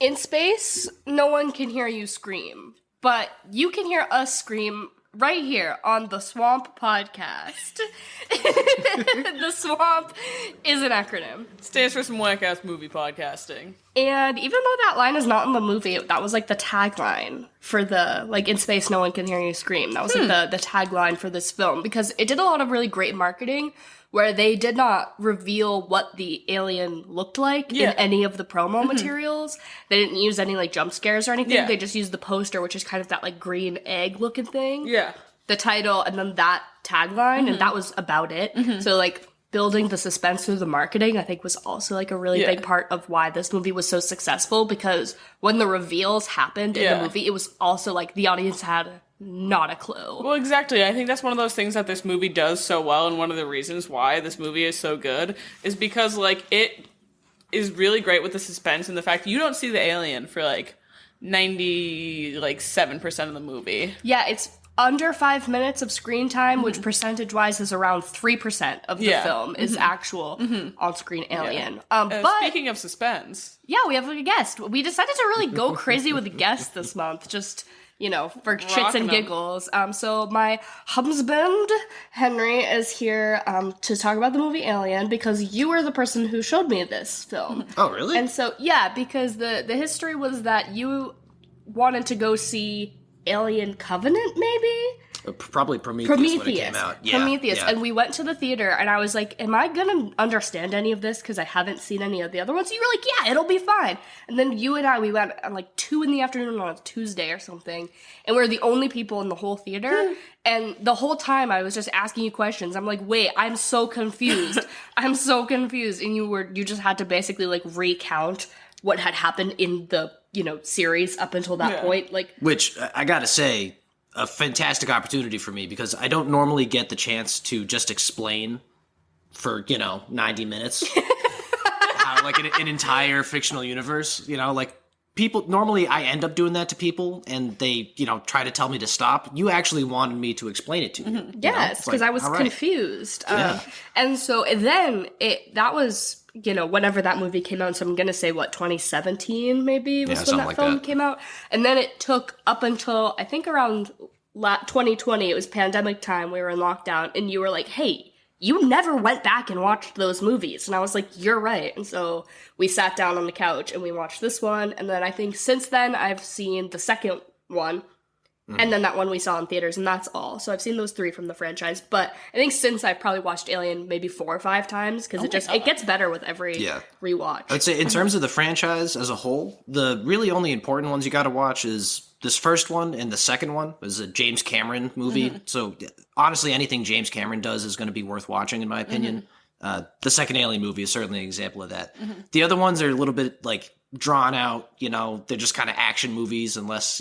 In space, no one can hear you scream, but you can hear us scream right here on the Swamp Podcast. The Swamp is an acronym. Stands for some whack-ass movie podcasting. And even though that line is not in the movie, that was like the tagline for the, like, in space, no one can hear you scream. That was like the tagline for this film, because it did a lot of really great marketing where they did not reveal what the alien looked like in any of the promo materials. They didn't use any, like, jump scares or anything. Yeah. They just used the poster, which is kind of that, like, green egg-looking thing. Yeah. The title, and then that tagline, and that was about it. So, like, building the suspense through the marketing, I think, was also, like, a really big part of why this movie was so successful, because when the reveals happened in the movie, it was also, like, the audience had not a clue. Well, exactly. I think that's one of those things that this movie does so well, and one of the reasons why this movie is so good is because, like, it is really great with the suspense and the fact that you don't see the alien for, like, 97% of the movie. Yeah, it's under 5 minutes of screen time, which percentage-wise is around 3% of the film is actual on-screen alien. But speaking of suspense, yeah, we have a guest. We decided to really go crazy with the guests this month, just, you know, for shits and giggles. So my husband, Henry, is here to talk about the movie Alien, because you were the person who showed me this film. Oh, really? And so, yeah, because the history was that you wanted to go see Alien Covenant, maybe? Probably Prometheus when it came out. Yeah, Prometheus. yeah. And we went to the theater, and I was like, am I gonna understand any of this? Because I haven't seen any of the other ones. You were like, yeah, it'll be fine. And then you and I, we went at like 2 p.m. on a Tuesday or something, and we were the only people in the whole theater. And the whole time I was just asking you questions. I'm like, wait, I'm so confused. I'm so confused. And you just had to basically like recount what had happened in the, you know, series up until that point. Like, which, I gotta say, a fantastic opportunity for me, because I don't normally get the chance to just explain for, 90 minutes how, like, an entire fictional universe, like, people, normally I end up doing that to people, and they, try to tell me to stop. You actually wanted me to explain it to you. Yes, because I was confused. And so then that was, whenever that movie came out, so I'm going to say, 2017 maybe was when that film came out. And then it took up until, I think around 2020, it was pandemic time, we were in lockdown, and you were like, hey, you never went back and watched those movies. And I was like, you're right. And so we sat down on the couch and we watched this one. And then I think since then I've seen the second one. And then that one we saw in theaters, and that's all. So I've seen those 3 from the franchise. But I think since I've probably watched Alien maybe 4 or 5 times, because it gets better with every rewatch. I'd say in terms of the franchise as a whole, the really only important ones you gotta watch is this first one and the second one. Is a James Cameron movie. So honestly, anything James Cameron does is going to be worth watching, in my opinion. The second Alien movie is certainly an example of that. The other ones are a little bit like drawn out, they're just kind of action movies, unless,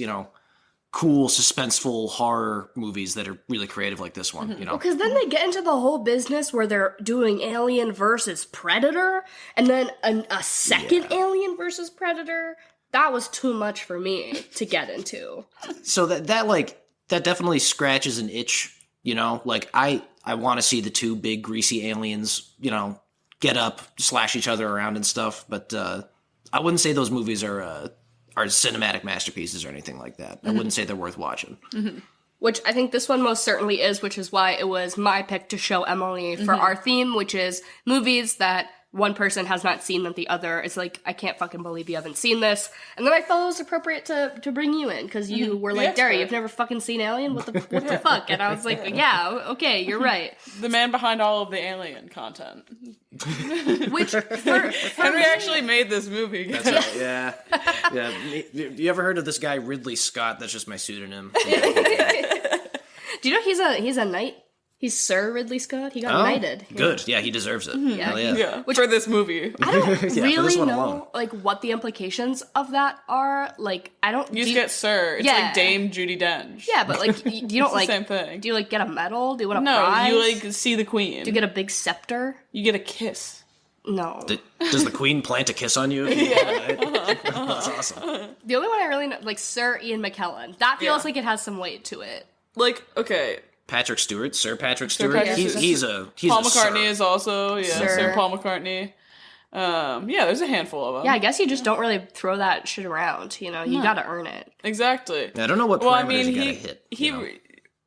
cool, suspenseful horror movies that are really creative like this one, Because then they get into the whole business where they're doing Alien versus Predator, and then a second Alien versus Predator. That was too much for me to get into. So that definitely scratches an itch, Like, I want to see the 2 big greasy aliens, get up, slash each other around and stuff, but I wouldn't say those movies are cinematic masterpieces or anything like that. I wouldn't say they're worth watching. Which I think this one most certainly is, which is why it was my pick to show Emily for our theme, which is movies that one person has not seen that the other is like, I can't fucking believe you haven't seen this. And then I felt it was appropriate to bring you in, because you were like, Dara, you've never fucking seen Alien? What the fuck? And I was like, yeah, okay, you're right. The man behind all of the Alien content. Which, for Henry actually made this movie. That's right, yeah. You ever heard of this guy, Ridley Scott? That's just my pseudonym. Do you know he's a knight? He's Sir Ridley Scott. He got knighted. Good. Yeah, he deserves it. Yeah. Which, for this movie. I don't really know, like, what the implications of that are. Like, I don't... You just get Sir. It's like Dame Judi Dench. Yeah, but, like, you don't, like... the same thing. Do you, like, get a medal? Do you want a prize? No, you, like, see the queen. Do you get a big scepter? You get a kiss. No. Does the queen plant a kiss on you? That's awesome. The only one I really know, like, Sir Ian McKellen. That feels like it has some weight to it. Like, okay... Patrick Stewart, Sir Patrick Stewart. He's Paul a McCartney sir. is also Sir Paul McCartney. There's a handful of them. Yeah, I guess you just don't really throw that shit around. You gotta earn it. Exactly. I don't know what parameters you gotta hit.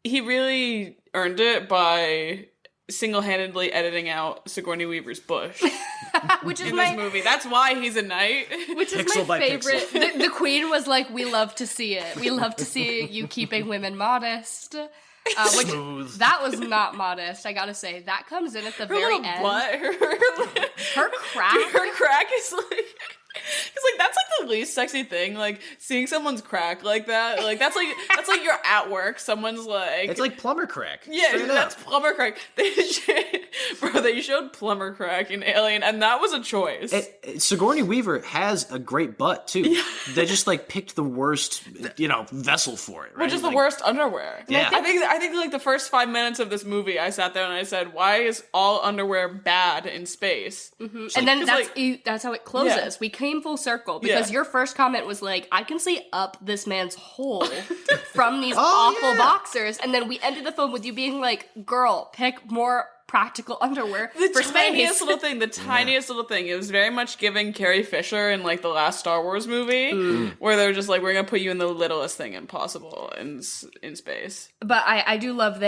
He really earned it by single-handedly editing out Sigourney Weaver's bush. Which is this movie. That's why he's a knight. Which is pixel my favorite. The queen was like, we love to see it. We love to see you keeping women modest. Which that was not modest, I gotta say. That comes in at the very end. Her crack. Dude, her crack is like... Because, like, that's, like, the least sexy thing. Like, seeing someone's crack like that. Like, that's like you're at work. Someone's, like... It's like plumber crack. Yeah, that's plumber crack. They showed plumber crack in Alien, and that was a choice. Sigourney Weaver has a great butt, too. Yeah. They just, like, picked the worst, vessel for it, right? Which is the worst underwear. Yeah. I think, like, the first 5 minutes of this movie, I sat there and I said, why is all underwear bad in space? Mm-hmm. And then that's how it closes. Yeah. We came full circle because your first comment was like, I can see up this man's hole from these awful boxers, and then we ended the film with you being like, girl, pick more practical underwear for space. The tiniest little thing. It was very much giving Carrie Fisher in like the last Star Wars movie, where they're just like, we're gonna put you in the littlest thing possible in space. But I do love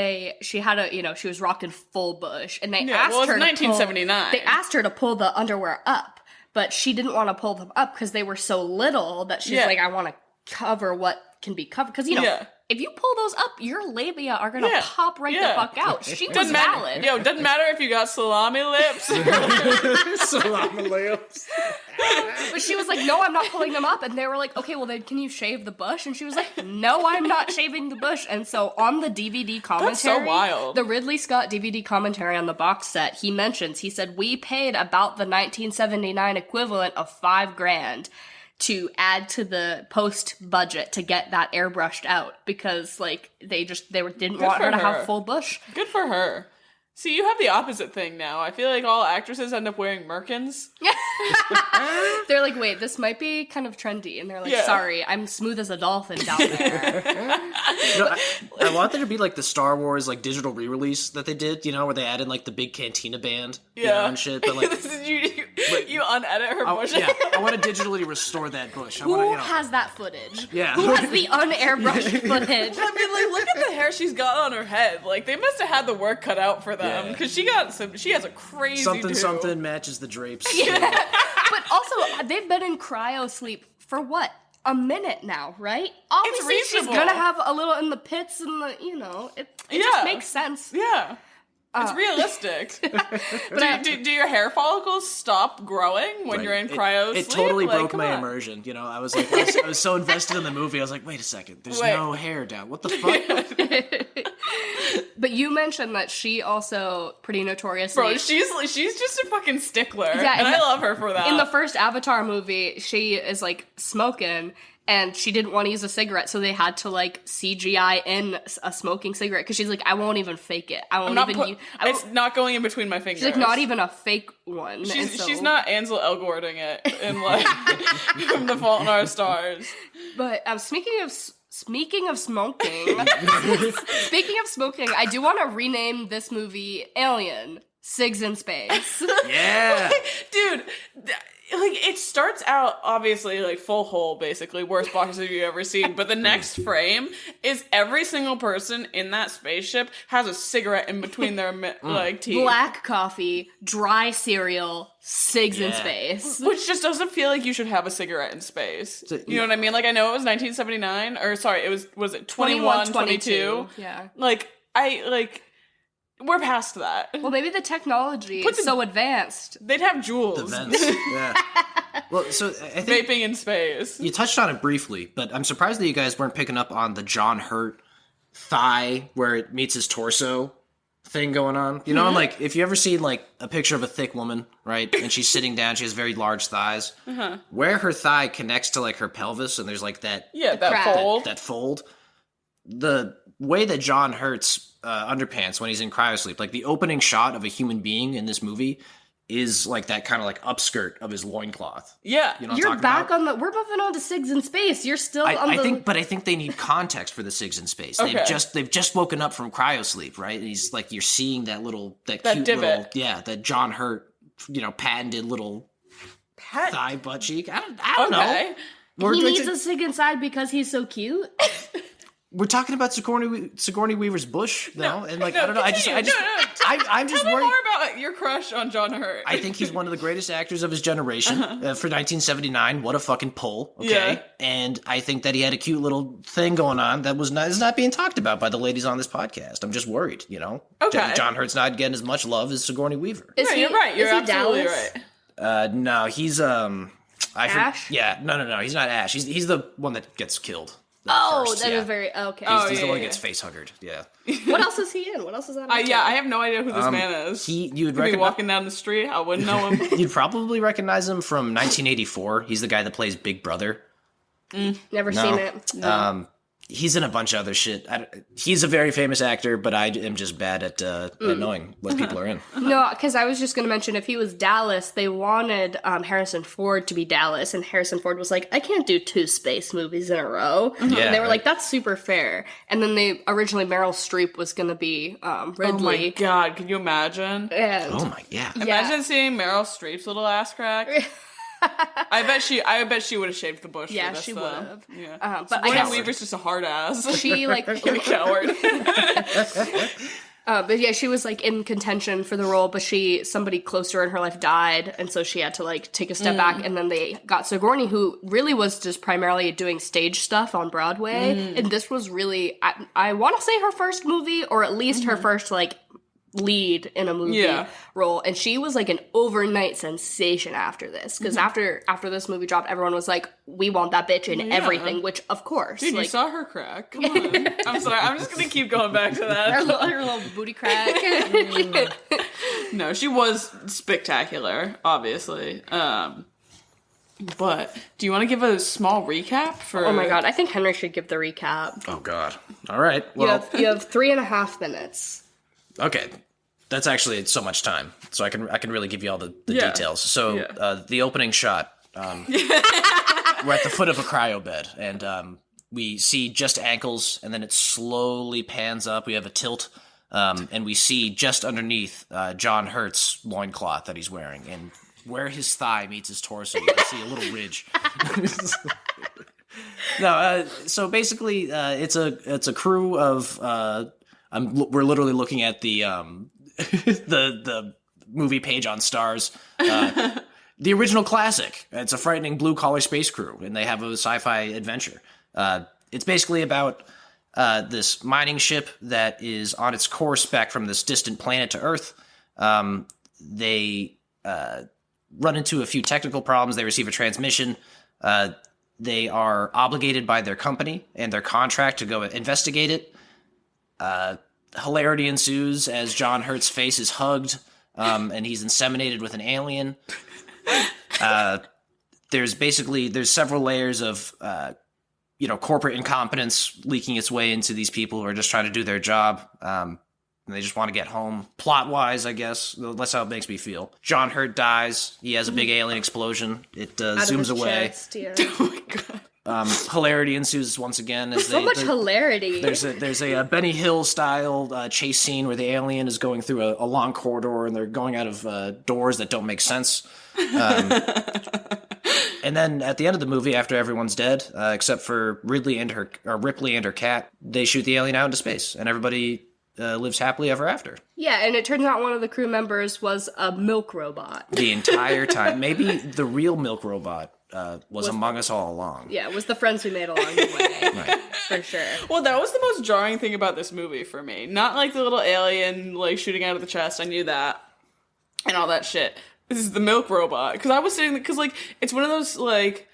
she had she was rocking full bush, and they asked her 1979. They asked her to pull the underwear up. But she didn't want to pull them up because they were so little that she's like, I want to cover what can be covered. Because, if you pull those up, your labia are going to pop right the fuck out. She was valid. Doesn't matter if you got salami lips. Salami lips. But she was like, no, I'm not pulling them up. And they were like, okay, well then can you shave the bush? And she was like, no, I'm not shaving the bush. And so on the DVD commentary, that's so wild. The Ridley Scott DVD commentary on the box set, he said, we paid about the 1979 equivalent of $5,000 to add to the post budget to get that airbrushed out because like they didn't want her to have full bush. Good for her. See, you have the opposite thing now. I feel like all actresses end up wearing Merkins. They're like, wait, this might be kind of trendy. And they're like, sorry, I'm smooth as a dolphin down there. I want there to be like the Star Wars like digital re-release that they did, where they added like the big cantina band and shit. But like, you unedit her bush. I want to digitally restore that bush. Who has that footage? Yeah. Who has the unairbrushed footage? I mean, like, look at the hair she's got on her head. Like, they must have had the work cut out for them. Because she has a crazy something matches the drapes. Yeah. But also, they've been in cryo sleep for what? A minute now, right? Obviously, she's gonna have a little in the pits and it just makes sense. Yeah. It's realistic. But do your hair follicles stop growing when you're in cryo sleep? It totally broke my immersion. I was like, I was so invested in the movie. I was like, wait a second, there's no hair down. What the fuck? But you mentioned that she also pretty notoriously... Bro, she's just a fucking stickler. Yeah, and I love her for that. In the first Avatar movie, she is like smoking, and she didn't want to use a cigarette, so they had to like CGI in a smoking cigarette because she's like, I won't even fake it. It's not going in between my fingers. She's like, not even a fake one. She's not Ansel Elgorting it in like from The Fault in Our Stars. But speaking of smoking, I do want to rename this movie Alien: Sigs in Space. Yeah, dude. Like, it starts out, obviously, like, full hole, basically, worst boxes you've ever seen, but the next frame is every single person in that spaceship has a cigarette in between their, teeth. Black coffee, dry cereal, Sigs in Space. Which just doesn't feel like you should have a cigarette in space. You know what I mean? Like, I know it was 1979, or, sorry, was it 21, 22? Yeah. We're past that. Well, maybe the technology is so advanced. They'd have jewels. The vents, yeah. Well, so I think vaping in space. You touched on it briefly, but I'm surprised that you guys weren't picking up on the John Hurt thigh where it meets his torso thing going on. Like if you ever seen like a picture of a thick woman, right, and she's sitting down, she has very large thighs. Where her thigh connects to like her pelvis, and there's like that fold. That fold. The way that John Hurt's underpants when he's in cryosleep, like the opening shot of a human being in this movie is like that kind of like upskirt of his loincloth. Yeah. You're back on we're moving on to Sigs in Space. You're still on the... I think they need context for the Sigs in Space. Okay. They've just woken up from cryosleep, right? He's like, you're seeing that cute divot. that John Hurt, patented little thigh butt cheek. I don't know. He needs a sig inside because he's so cute. We're talking about Sigourney Weaver's bush, though, and like I don't know. I'm just Tell worried. me more about your crush on John Hurt. I think he's one of the greatest actors of his generation. For 1979, what a fucking pull, okay? Yeah. And I think that he had a cute little thing going on that is not being talked about by the ladies on this podcast. I'm just worried, you know. Okay. John Hurt's not getting as much love as Sigourney Weaver. You're right. You're absolutely right. No, he's Ash? Yeah, no, he's not Ash. He's the one that gets killed. Is very okay. He's the one that gets face huggered. Yeah. What else is he in? What else is that? I have no idea who this man is. You'd be walking down the street, I wouldn't know him. You'd probably recognize him from 1984. He's the guy that plays Big Brother. Never seen it. No. He's in a bunch of other shit. He's a very famous actor, but I am just bad at knowing what people are in. No, because I was just going to mention, if he was Dallas, they wanted Harrison Ford to be Dallas, and Harrison Ford was like, I can't do 2 space movies in a row. Yeah, and they were like, that's super fair. And then originally Meryl Streep was going to be Ridley. Oh my god, can you imagine? And Imagine seeing Meryl Streep's little ass crack. I bet she would have shaved the bush. Yeah, for this, she would have. Yeah, but Sigourney Weaver's just a hard ass. She a coward. But yeah, she was like in contention for the role, but somebody close to her in her life died, and so she had to like take a step back. And then they got Sigourney, who really was just primarily doing stage stuff on Broadway, and this was really I want to say her first movie, or at least her first like lead in a movie role, and she was like an overnight sensation after this, because after this movie dropped, everyone was like, we want that bitch in everything, which of course, dude, like, you saw her crack. Come on. I'm sorry, I'm just gonna keep going back to that. her little booty crack. No, she was spectacular, obviously. But do you want to give a small recap for? Oh my god, I think Henry should give the recap. Oh god. All right. Well, you have 3.5 minutes. Okay, that's actually so much time, so I can really give you all the details. So the opening shot, we're at the foot of a cryo bed, and we see just ankles, and then it slowly pans up. We have a tilt, and we see just underneath John Hurt's loincloth that he's wearing, and where his thigh meets his torso, you can see a little ridge. No, so basically, it's a crew of. We're literally looking at the the movie page on Stars, the original classic. It's a frightening blue collar space crew, and they have a sci-fi adventure. It's basically about this mining ship that is on its course back from this distant planet to Earth. They run into a few technical problems. They receive a transmission. They are obligated by their company and their contract to go investigate it. Hilarity ensues as John Hurt's face is hugged, and he's inseminated with an alien. There's several layers of, corporate incompetence leaking its way into these people who are just trying to do their job. And they just want to get home. Plot-wise, I guess, that's how it makes me feel. John Hurt dies. He has a big alien explosion. It zooms away. Chest, yeah. Oh my god. Hilarity ensues once again. As much hilarity. There's a Benny Hill style chase scene where the alien is going through a long corridor, and they're going out of doors that don't make sense. And then at the end of the movie, after everyone's dead, except for Ripley and her cat, they shoot the alien out into space, and everybody lives happily ever after. Yeah, and it turns out one of the crew members was a milk robot. The entire time. Maybe the real milk robot was among us all along. Yeah, it was the friends we made along the way. Right. For sure. Well, that was the most jarring thing about this movie for me. Not like the little alien like shooting out of the chest. I knew that. And all that shit. This is the milk robot. Because I was sitting... Because, like, it's one of those, like...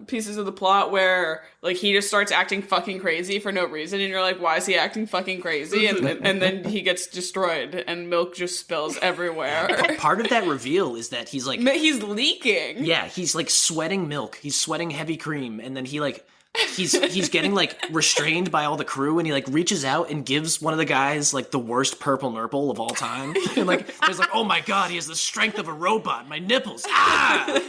pieces of the plot where like he just starts acting fucking crazy for no reason, and you're like, why is he acting fucking crazy? And then he gets destroyed and milk just spills everywhere. Part of that reveal is that he's leaking. Yeah, he's like sweating milk. He's sweating heavy cream, and then he's getting like restrained by all the crew, and he like reaches out and gives one of the guys like the worst purple nurple of all time. And like there's like, oh my god, he has the strength of a robot. My nipples. Ah.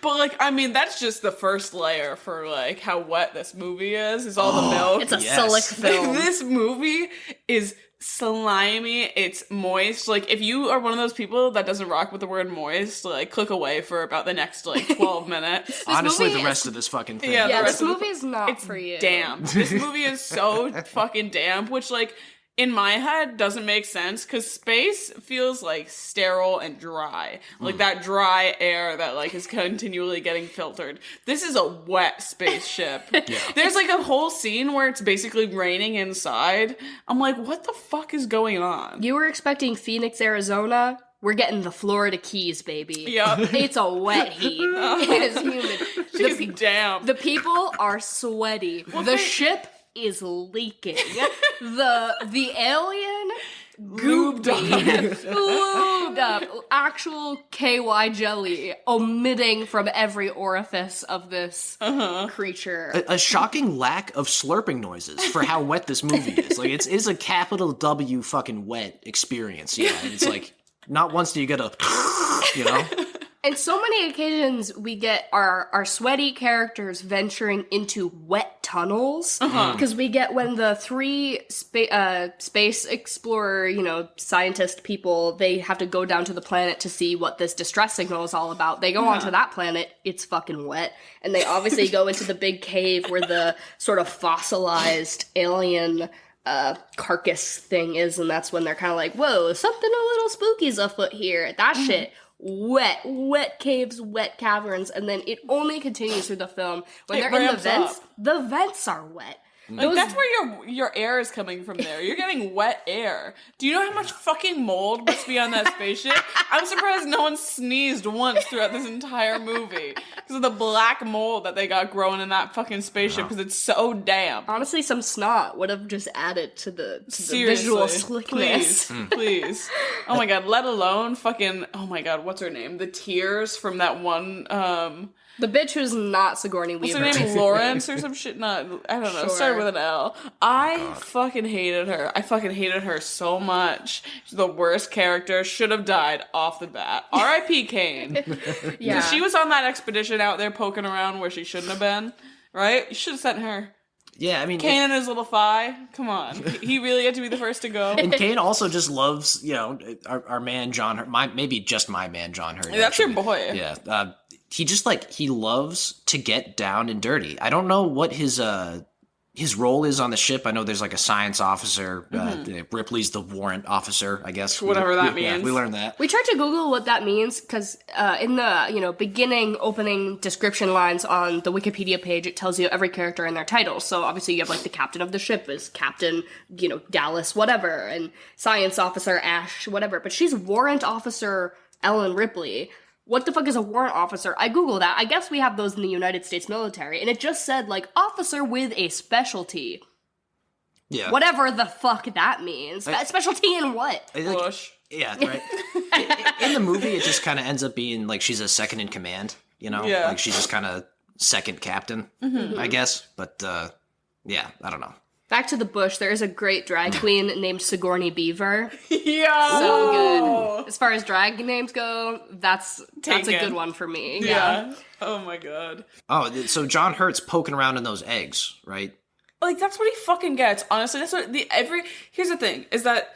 But, like, I mean, that's just the first layer for, like, how wet this movie is all the milk. It's a silic film. This movie is slimy, it's moist. Like, if you are one of those people that doesn't rock with the word moist, like, click away for about the next, like, 12 minutes. Honestly, the rest of this fucking thing. Yeah, this movie is not for you. Damp. This movie is so fucking damp, which, like, in my head doesn't make sense, because space feels, like, sterile and dry. Like, that dry air that, like, is continually getting filtered. This is a wet spaceship. Yeah. There's, like, a whole scene where it's basically raining inside. I'm like, what the fuck is going on? You were expecting Phoenix, Arizona? We're getting the Florida Keys, baby. Yep. It's a wet heat. It is humid. She's damp. The people are sweaty. The ship is leaking. The alien Gooped lubed up. Actual KY jelly omitting from every orifice of this creature. A shocking lack of slurping noises for how wet this movie is. Like, it's a capital W fucking wet experience. Yeah, it's like, not once do you get a, you know? And so many occasions we get our sweaty characters venturing into wet tunnels. Because we get when the three space explorer, scientist people, they have to go down to the planet to see what this distress signal is all about. They go onto that planet, it's fucking wet. And they obviously go into the big cave where the sort of fossilized alien carcass thing is, and that's when they're kind of like, whoa, something a little spooky's afoot here. That shit. Wet caves, wet caverns, and then it only continues through the film. When they're in the vents, the vents are wet. Like, that's where your air is coming from there. You're getting wet air. Do you know how much fucking mold must be on that spaceship? I'm surprised no one sneezed once throughout this entire movie. Because of the black mold that they got growing in that fucking spaceship, because it's so damp. Honestly, some snot would have just added to the visual slickness. Please. Oh my god, let alone fucking, oh my god, what's her name? The tears from that one, the bitch who's not Sigourney Weaver. What's her name? Lawrence or some shit? I don't know. Sure. Started with an L. I fucking hated her. I fucking hated her so much. She's the worst character. Should have died off the bat. R.I.P. Kane. Yeah. She was on that expedition out there poking around where she shouldn't have been. Right? You should have sent her. Yeah, I mean... Kane and his little thigh. Come on. He really had to be the first to go. And Kane also just loves, our man John Hurt. Maybe just my man John Hurt. That's your boy. Yeah. He just, he loves to get down and dirty. I don't know what his role is on the ship. I know there's, a science officer. Ripley's the warrant officer, I guess. Whatever that means. Yeah, we learned that. We tried to Google what that means, because in the, beginning opening description lines on the Wikipedia page, it tells you every character and their titles. So, obviously, you have, the captain of the ship is Captain, Dallas, whatever, and science officer Ash, whatever. But she's warrant officer Ellen Ripley. What the fuck is a warrant officer? I Googled that. I guess we have those in the United States military. And it just said, officer with a specialty. Yeah. Whatever the fuck that means. Specialty in what? Bush. Yeah, right. In the movie, it just kind of ends up being, she's a second in command, Yeah. She's just kind of second captain, I guess. But, yeah, I don't know. Back to the bush, there is a great drag queen named Sigourney Weaver. Yeah. So good. As far as drag names go, that's a good one for me. Yeah. Oh my god. Oh, so John Hurt's poking around in those eggs, right? That's what he fucking gets. Honestly, that's what here's the thing, is that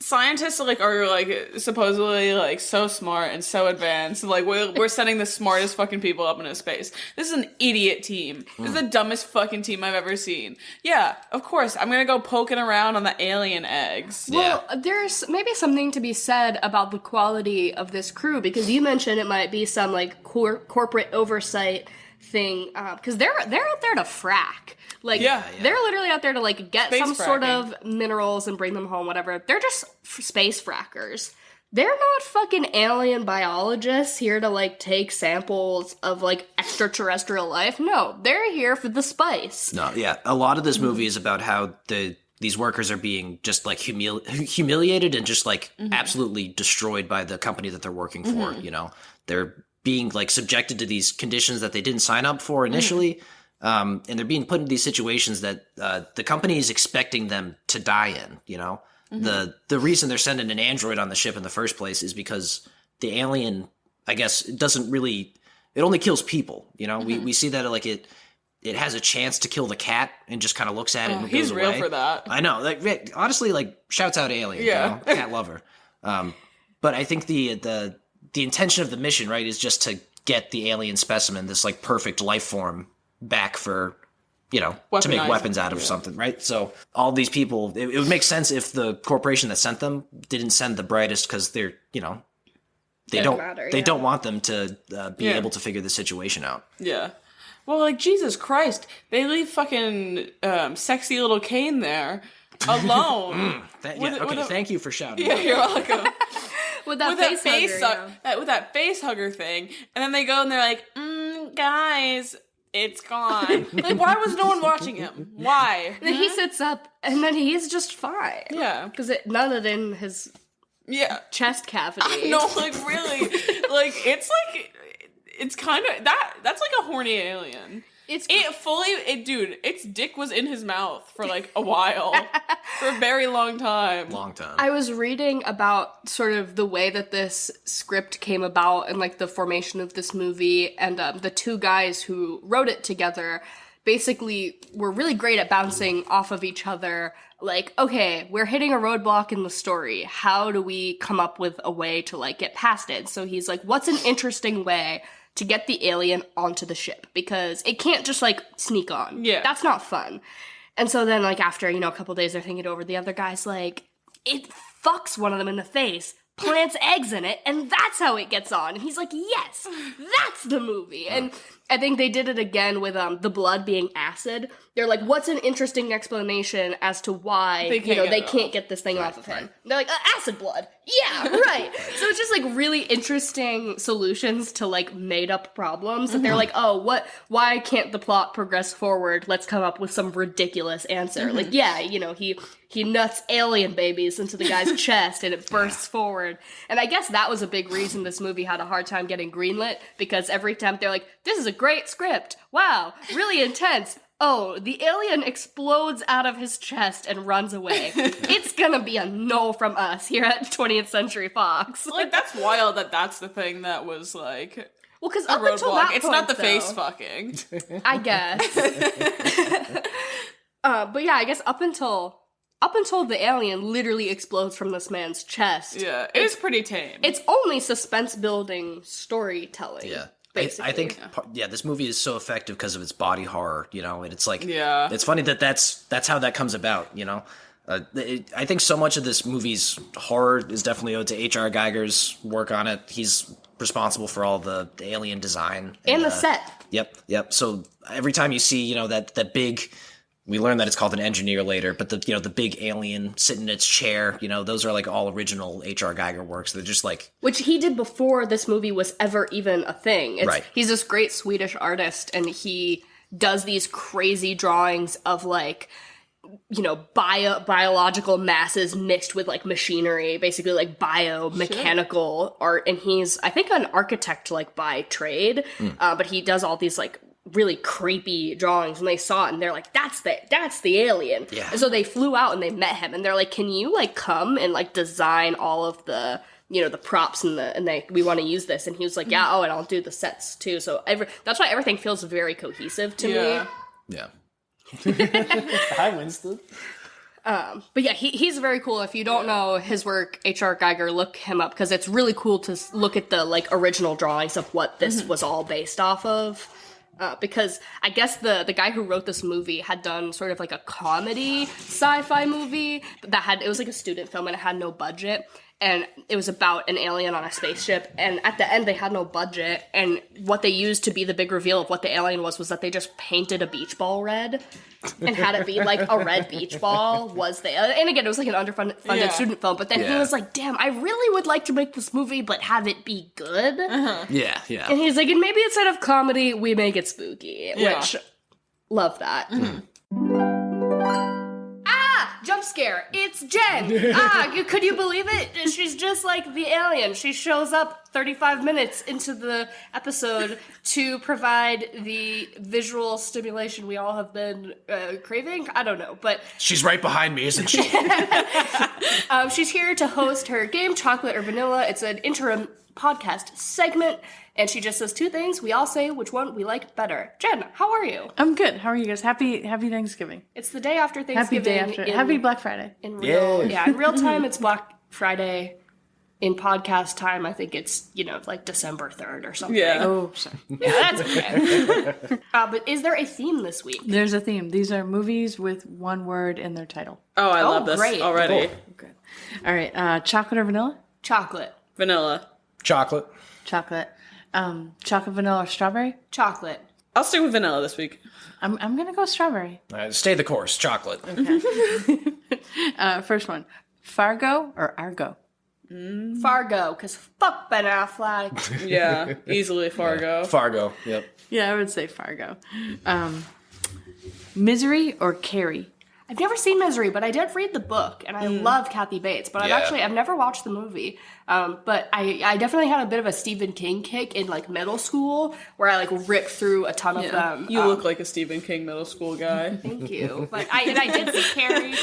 scientists are supposedly so smart and so advanced. We're sending the smartest fucking people up into space. This is an idiot team. This is the dumbest fucking team I've ever seen. Yeah, of course, I'm gonna go poking around on the alien eggs. Well, there's maybe something to be said about the quality of this crew, because you mentioned it might be some corporate oversight thing, because they're out there to frack. They're literally out there to get space some fracking. Sort of minerals and bring them home, whatever. They're just space frackers. They're not fucking alien biologists here to take samples of extraterrestrial life. No, they're here for the spice. No, yeah. A lot of this movie is about how these workers are being just humiliated and just absolutely destroyed by the company that they're working for. They're being subjected to these conditions that they didn't sign up for initially. And they're being put in these situations that the company is expecting them to die in, The reason they're sending an android on the ship in the first place is because the alien, I guess, it only kills people, We see that it has a chance to kill the cat and just kind of looks at it and he's goes real away. for that. I know. Like, honestly, like, shouts out Alien. Yeah. You know? Cat lover. But I think the intention of the mission, right, is just to get the alien specimen, this like perfect life form, back for, you know, to make weapons out of something, right? So all these people, it would make sense if the corporation that sent them didn't send the brightest because they're, you know, they don't want them to be able to figure the situation out. Yeah. Well, like, Jesus Christ, they leave fucking sexy little Kane there alone. Thank you for shouting. Yeah, you're welcome. with that face hugger thing, and then they go and they're like, guys, it's gone. Like, why was no one watching him? Why? And then he sits up, and then he's just fine. Yeah. Because none of it in his chest cavity. I know, like, really. Like, it's kind of, that's like a horny alien. Dude, its dick was in his mouth for like a while. For a very long time. I was reading about sort of the way that this script came about and like the formation of this movie, and the two guys who wrote it together basically were really great at bouncing off of each other. Like, okay, we're hitting a roadblock in the story. How do we come up with a way to like get past it? So he's like, what's an interesting way to get the alien onto the ship? Because it can't just like sneak on. Yeah. That's not fun. And so then like after, you know, a couple days they're thinking it over, the other guy's like, it fucks one of them in the face, plants eggs in it, and that's how it gets on. And he's like, yes, that's the movie. And I think they did it again with the blood being acid. They're like, what's an interesting explanation as to why they can't get this thing off of him? They're like, acid blood. Yeah, right. So it's just like really interesting solutions to like made up problems that they're like, why can't the plot progress forward? Let's come up with some ridiculous answer. Like, yeah, you know, he nuts alien babies into the guy's chest and it bursts forward. And I guess that was a big reason this movie had a hard time getting greenlit, because every time they're like, this is a great script. Wow, really intense. Oh, the alien explodes out of his chest and runs away. It's gonna be a no from us here at 20th Century Fox. Like, that's wild that that's the thing that was, like, well, because up until that point, it's not the face fucking. I guess. But yeah, I guess up until the alien literally explodes from this man's chest. Yeah, it's pretty tame. It's only suspense-building storytelling. Yeah. I think this movie is so effective because of its body horror, you know, and it's like, it's funny that's how that comes about, you know. I think so much of this movie's horror is definitely owed to H.R. Geiger's work on it. He's responsible for all the alien design. And the set. Yep. So every time you see, you know, that big, we learn that it's called an engineer later, but the big alien sitting in its chair, you know, those are like all original H.R. Geiger works. They're just like, which he did before this movie was ever even a thing. He's this great Swedish artist, and he does these crazy drawings of like, you know, biological masses mixed with like machinery, basically like biomechanical art. And he's, I think, an architect like by trade, but he does all these like really creepy drawings, and they saw it and they're like, that's the alien. Yeah. And so they flew out and they met him, and they're like, can you like come and like design all of the, you know, the props we want to use this? And he was like, yeah, and I'll do the sets too. So that's why everything feels very cohesive to me. Yeah. Hi, Winston. But yeah, he's very cool. If you don't know his work, H.R. Geiger, look him up, because it's really cool to look at the like original drawings of what this was all based off of. Because I guess the guy who wrote this movie had done sort of like a comedy sci-fi movie it was like a student film, and it had no budget. And it was about an alien on a spaceship, and at the end they had no budget, and what they used to be the big reveal of what the alien was that they just painted a beach ball red and had it be like a red beach ball was and again, it was like an underfunded student film, but then he was like, damn, I really would like to make this movie but have it be good. Yeah. And he's like, and maybe instead of comedy we make it spooky, which love that. Jump scare. It's Jen. Could you believe it? She's just like the alien. She shows up 35 minutes into the episode to provide the visual stimulation we all have been craving. I don't know, but... She's right behind me, isn't she? She's here to host her game, Chocolate or Vanilla. It's an interim podcast segment, and she just says two things. We all say which one we like better. Jen, how are you? I'm good. How are you guys? Happy Thanksgiving. It's the day after Thanksgiving. Happy Black Friday. In real time, it's Black Friday. In podcast time, I think it's, like December 3rd or something. Yeah. Oh, sorry. Yeah, that's okay. But is there a theme this week? There's a theme. These are movies with one word in their title. Oh, I love this great. already. Oh, good. All right. Chocolate or vanilla? Chocolate. Vanilla. Chocolate. Chocolate. Chocolate, vanilla, or strawberry? Chocolate. I'll stick with vanilla this week. I'm going to go strawberry. All right, stay the course. Chocolate. First one. Fargo or Argo? Fargo, because fuck Ben Affleck. Yeah, easily Fargo. Fargo. Yep. Yeah, I would say Fargo. Misery or Carrie? I've never seen Misery, but I did read the book, and I love Kathy Bates, but I've never watched the movie. But I definitely had a bit of a Stephen King kick in, middle school, where I, ripped through a ton of them. You look like a Stephen King middle school guy. Thank you. But I did see Carrie.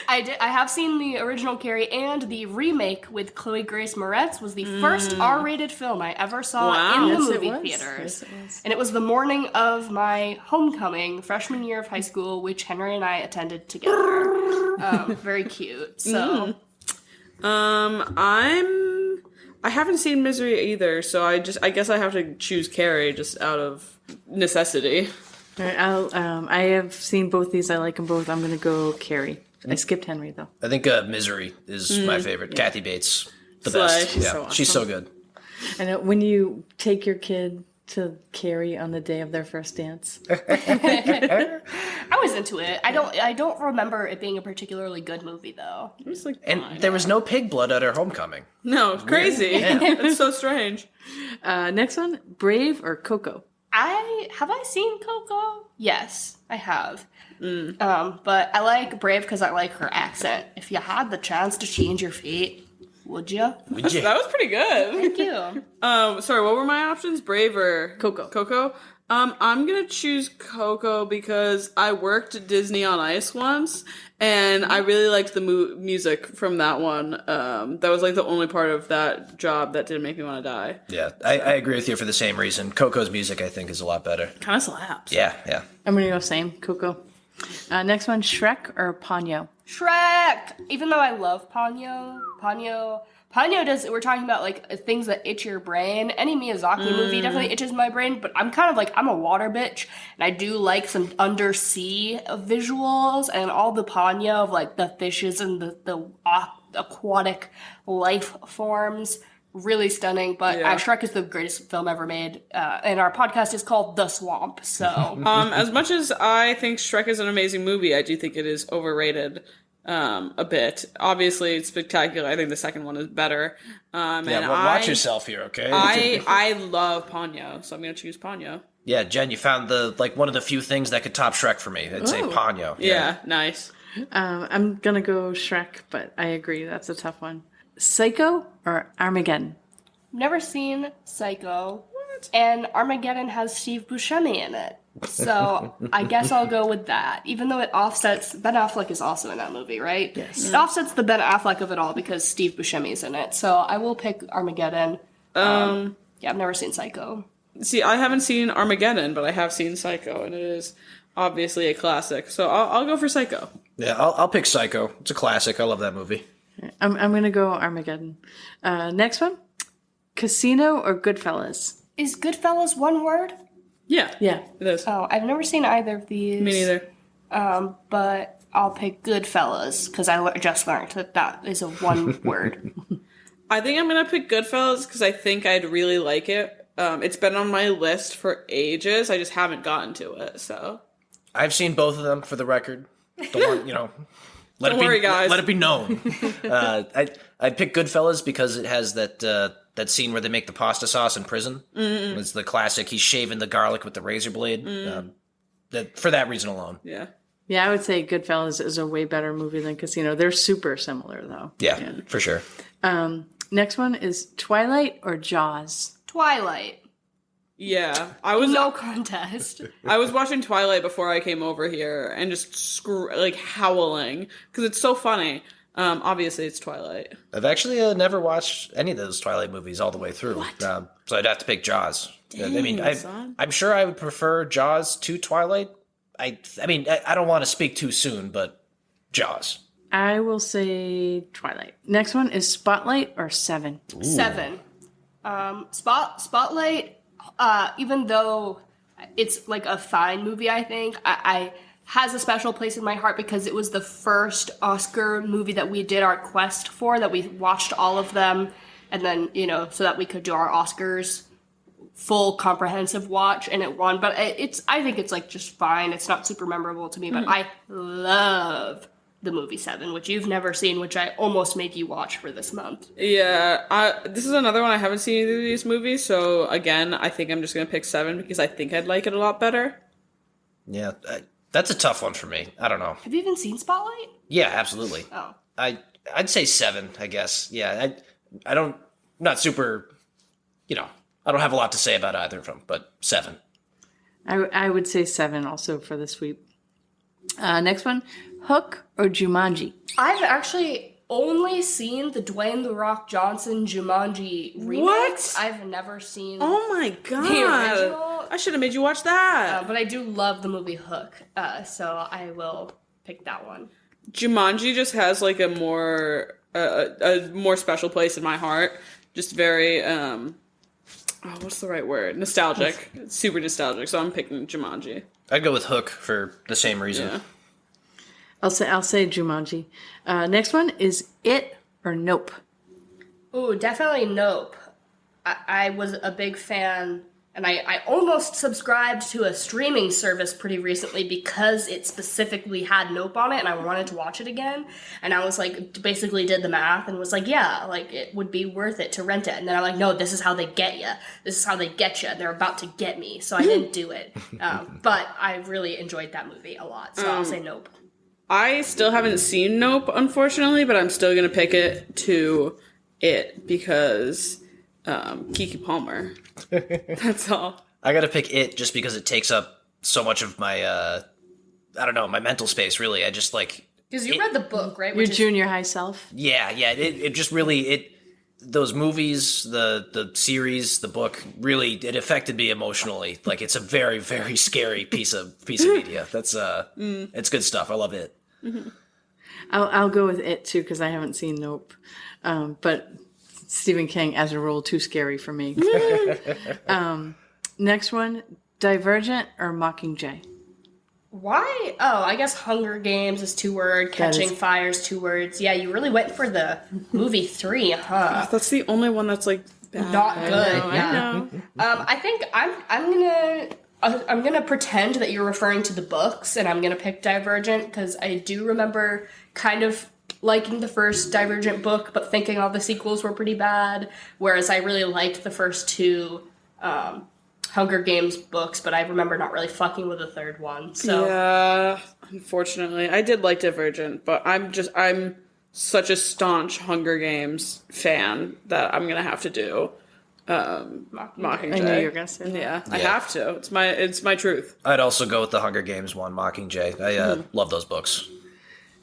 I have seen the original Carrie, and the remake with Chloe Grace Moretz was the first R-rated film I ever saw in the movie theaters. Yes, And it was the morning of my homecoming, freshman year of high school, which Henry and I attended together. Very cute. So... I haven't seen Misery either, so I guess I have to choose Carrie just out of necessity. All right, I have seen both these. I like them both. I'm going to go Carrie. I skipped Henry, though. I think Misery is my favorite. Yeah. Kathy Bates, the Slay. best. She's so awesome. She's so good. And when you take your kid to Carrie on the day of their first dance. I was into it. I don't remember it being a particularly good movie though. It was And there was no pig blood at her homecoming. no, it's crazy. Yeah. It's so strange. Next one, Brave or Coco? Have I seen Coco? Yes, I have. But I like Brave because I like her accent. If you had the chance to change your fate, would you? That was pretty good. Thank you. Sorry, what were my options? Brave or Coco. Coco? I'm gonna choose Coco because I worked at Disney on Ice once, and I really liked the music from that one. That was the only part of that job that didn't make me want to die. Yeah, I agree with you for the same reason. Coco's music, I think, is a lot better. Kind of slaps. Yeah. I'm going to go same, Coco. Next one, Shrek or Ponyo? Shrek! Even though I love Ponyo does, we're talking about things that itch your brain. Any Miyazaki movie definitely itches my brain, but I'm kind of I'm a water bitch, and I do like some undersea visuals, and all the Ponyo of the fishes and the aquatic life forms. Really stunning, but Shrek is the greatest film ever made, and our podcast is called The Swamp, so... As much as I think Shrek is an amazing movie, I do think it is overrated a bit. Obviously, it's spectacular. I think the second one is better. Watch yourself here, okay? I love Ponyo, so I'm going to choose Ponyo. Yeah, Jen, you found one of the few things that could top Shrek for me. I'd say Ponyo. Yeah, nice. I'm going to go Shrek, but I agree. That's a tough one. Psycho or Armageddon? Never seen Psycho. What? And Armageddon has Steve Buscemi in it. So I guess I'll go with that. Even though it offsets... Ben Affleck is also in that movie, right? Yes. It offsets the Ben Affleck of it all because Steve Buscemi's in it. So I will pick Armageddon. Yeah, I've never seen Psycho. See, I haven't seen Armageddon, but I have seen Psycho, and it is obviously a classic. So I'll go for Psycho. Yeah, I'll pick Psycho. It's a classic. I love that movie. I'm going to go Armageddon. Next one, Casino or Goodfellas? Is Goodfellas one word? Yeah. Yeah. It is. Oh, I've never seen either of these. Me neither. But I'll pick Goodfellas because I just learned that is a one word. I think I'm going to pick Goodfellas because I think I'd really like it. It's been on my list for ages. I just haven't gotten to it, so. I've seen both of them, for the record. Don't want, Don't worry, guys. Let it be known. I'd pick Goodfellas because it has that scene where they make the pasta sauce in prison. Mm-hmm. It's the classic. He's shaving the garlic with the razor blade. For that reason alone. Yeah. Yeah, I would say Goodfellas is a way better movie than Casino. They're super similar, though. Yeah. For sure. Next one is Twilight or Jaws. Twilight. Yeah, I was No contest. I was watching Twilight before I came over here and just howling because it's so funny. Obviously, it's Twilight. I've actually never watched any of those Twilight movies all the way through. So I'd have to pick Jaws. Dang, I'm sure I would prefer Jaws to Twilight. I don't want to speak too soon, but Jaws. I will say Twilight. Next one is Spotlight or Seven. Ooh. 7. Spotlight. Even though it's like a fine movie, I think I has a special place in my heart because it was the first Oscar movie that we did our quest for, that we watched all of them, and then, so that we could do our Oscars full comprehensive watch, and it won. But I think it's like just fine. It's not super memorable to me, but I love the movie 7, which you've never seen, which I almost made you watch for this month. Yeah, this is another one I haven't seen either of these movies, so again, I think I'm just going to pick 7 because I think I'd like it a lot better. Yeah, that's a tough one for me. I don't know. Have you even seen Spotlight? Yeah, absolutely. Oh. I'd say 7, I guess. Yeah, I don't, not super, I don't have a lot to say about either of them, but 7. I would say 7 also for the sweep. Next one, Hook or Jumanji. I've actually only seen the Dwayne "The Rock" Johnson Jumanji remix. What? I've never seen Oh my god! the original. I should have made you watch that. But I do love the movie Hook, so I will pick that one. Jumanji just has like a more special place in my heart. Just very what's the right word? Nostalgic. It's super nostalgic. So I'm picking Jumanji. I'd go with Hook for the same reason. Yeah. I'll say Jumanji. Next one is It or Nope. Ooh, definitely Nope. I was a big fan, and I almost subscribed to a streaming service pretty recently because it specifically had Nope on it, and I wanted to watch it again. And I was like, basically did the math and was like, yeah, like it would be worth it to rent it. And then I'm like, no, this is how they get you. This is how they get you. They're about to get me, so I didn't do it. But I really enjoyed that movie a lot, so I'll say Nope. I still haven't seen Nope, unfortunately, but I'm still gonna pick it to It because Keke Palmer. That's all. I gotta pick It just because it takes up so much of my, my mental space, really. I just like... Because you read the book, right? Your junior high self. Yeah, it just really... Those movies, the series, the book, really, it affected me emotionally. Like, it's a very, very scary piece of media. That's, it's good stuff. I love It. Mm-hmm. I'll go with It, too, because I haven't seen Nope. But Stephen King, as a rule, too scary for me. Next one, Divergent or Mockingjay? Why? Oh, I guess Hunger Games is 2 words, Catching Fire is 2 words. Yeah, you really went for the movie 3, huh? That's the only one that's like bad. Not good. I know. I think I'm gonna pretend that you're referring to the books, and I'm gonna pick Divergent because I do remember kind of liking the first Divergent book, but thinking all the sequels were pretty bad. Whereas I really liked the first 2 Hunger Games books, but I remember not really fucking with the third one. So yeah, unfortunately, I did like Divergent, but I'm such a staunch Hunger Games fan that I'm gonna have to do Mockingjay. I knew you were gonna say that. Yeah, I have to. It's my truth. I'd also go with the Hunger Games one, Mockingjay. I love those books.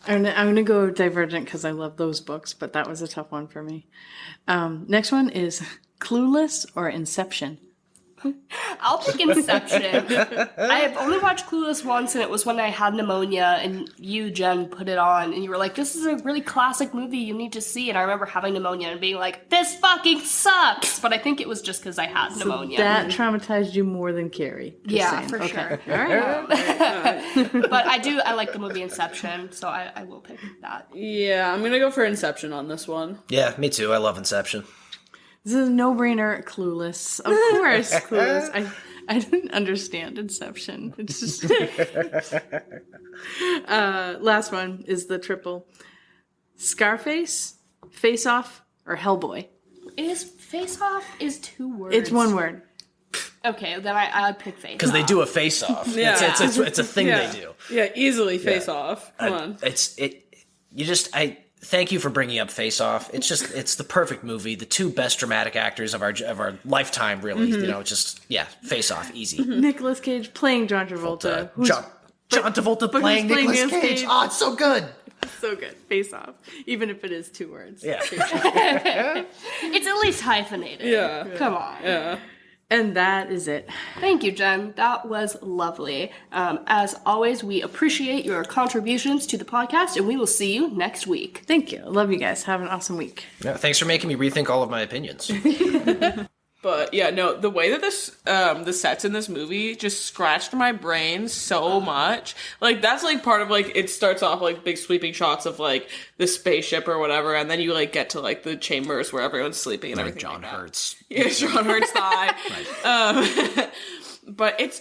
I'm gonna go Divergent because I love those books, but that was a tough one for me. Next one is Clueless or Inception. I'll pick Inception. I have only watched Clueless once, and it was when I had pneumonia, and you, Jen, put it on, and you were like, this is a really classic movie you need to see, and I remember having pneumonia and being like, this fucking sucks! But I think it was just because I had pneumonia. That traumatized you more than Carrie. Yeah, for sure. All right. But I like the movie Inception, so I will pick that. Yeah, I'm gonna go for Inception on this one. Yeah, me too. I love Inception. This is a no-brainer. Clueless. Of course, Clueless. I didn't understand Inception. It's just... last one is the triple. Scarface, Face Off, or Hellboy? Is Face Off is 2 words? It's 1 word. Okay, then I'd pick Face Off. Because they do a face-off. Yeah. It's a thing Yeah. they do. Yeah, easily Face Off. Come on. thank you for bringing up Face Off. It's the perfect movie. The two best dramatic actors of our lifetime, really. Face Off, easy. Nicolas Cage playing John Travolta. John Travolta playing Nicolas Cage. Oh, it's so good. So good. Face Off. Even if it is 2 words. Yeah. It's at least hyphenated. Yeah. Come on. Yeah. And that is it. Thank you, Jen. That was lovely. As always, we appreciate your contributions to the podcast, and we will see you next week. Thank you. Love you guys. Have an awesome week. Yeah, thanks for making me rethink all of my opinions. But yeah, no, the way that this the sets in this movie just scratched my brain so much. Like that's like part of like it starts off like big sweeping shots of like the spaceship or whatever, and then you like get to like the chambers where everyone's sleeping and everything. John Hurt's. Yeah, John Hurt's thigh. But it's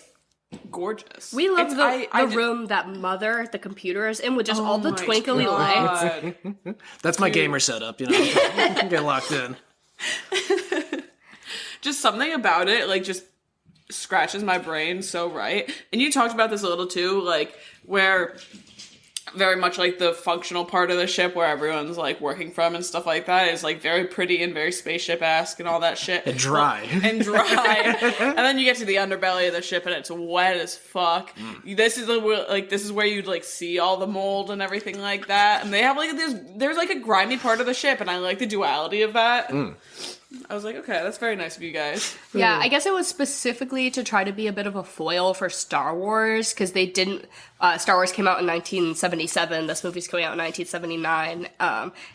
gorgeous. We love the room that Mother, the computer, is in with just all the twinkly lights. That's my gamer setup, you know. Get locked in. Just something about it, like, just scratches my brain so right. And you talked about this a little, too, like, where very much, like, the functional part of the ship where everyone's, like, working from and stuff like that is, like, very pretty and very spaceship-esque and all that shit. And dry. And then you get to the underbelly of the ship and it's wet as fuck. This is, this is where you'd, like, see all the mold and everything like that. And they have, like, there's like, a grimy part of the ship, and I like the duality of that. I was like, okay, that's very nice of you guys. Yeah, I guess it was specifically to try to be a bit of a foil for Star Wars, because they didn't... Star Wars came out in 1977, this movie's coming out in 1979.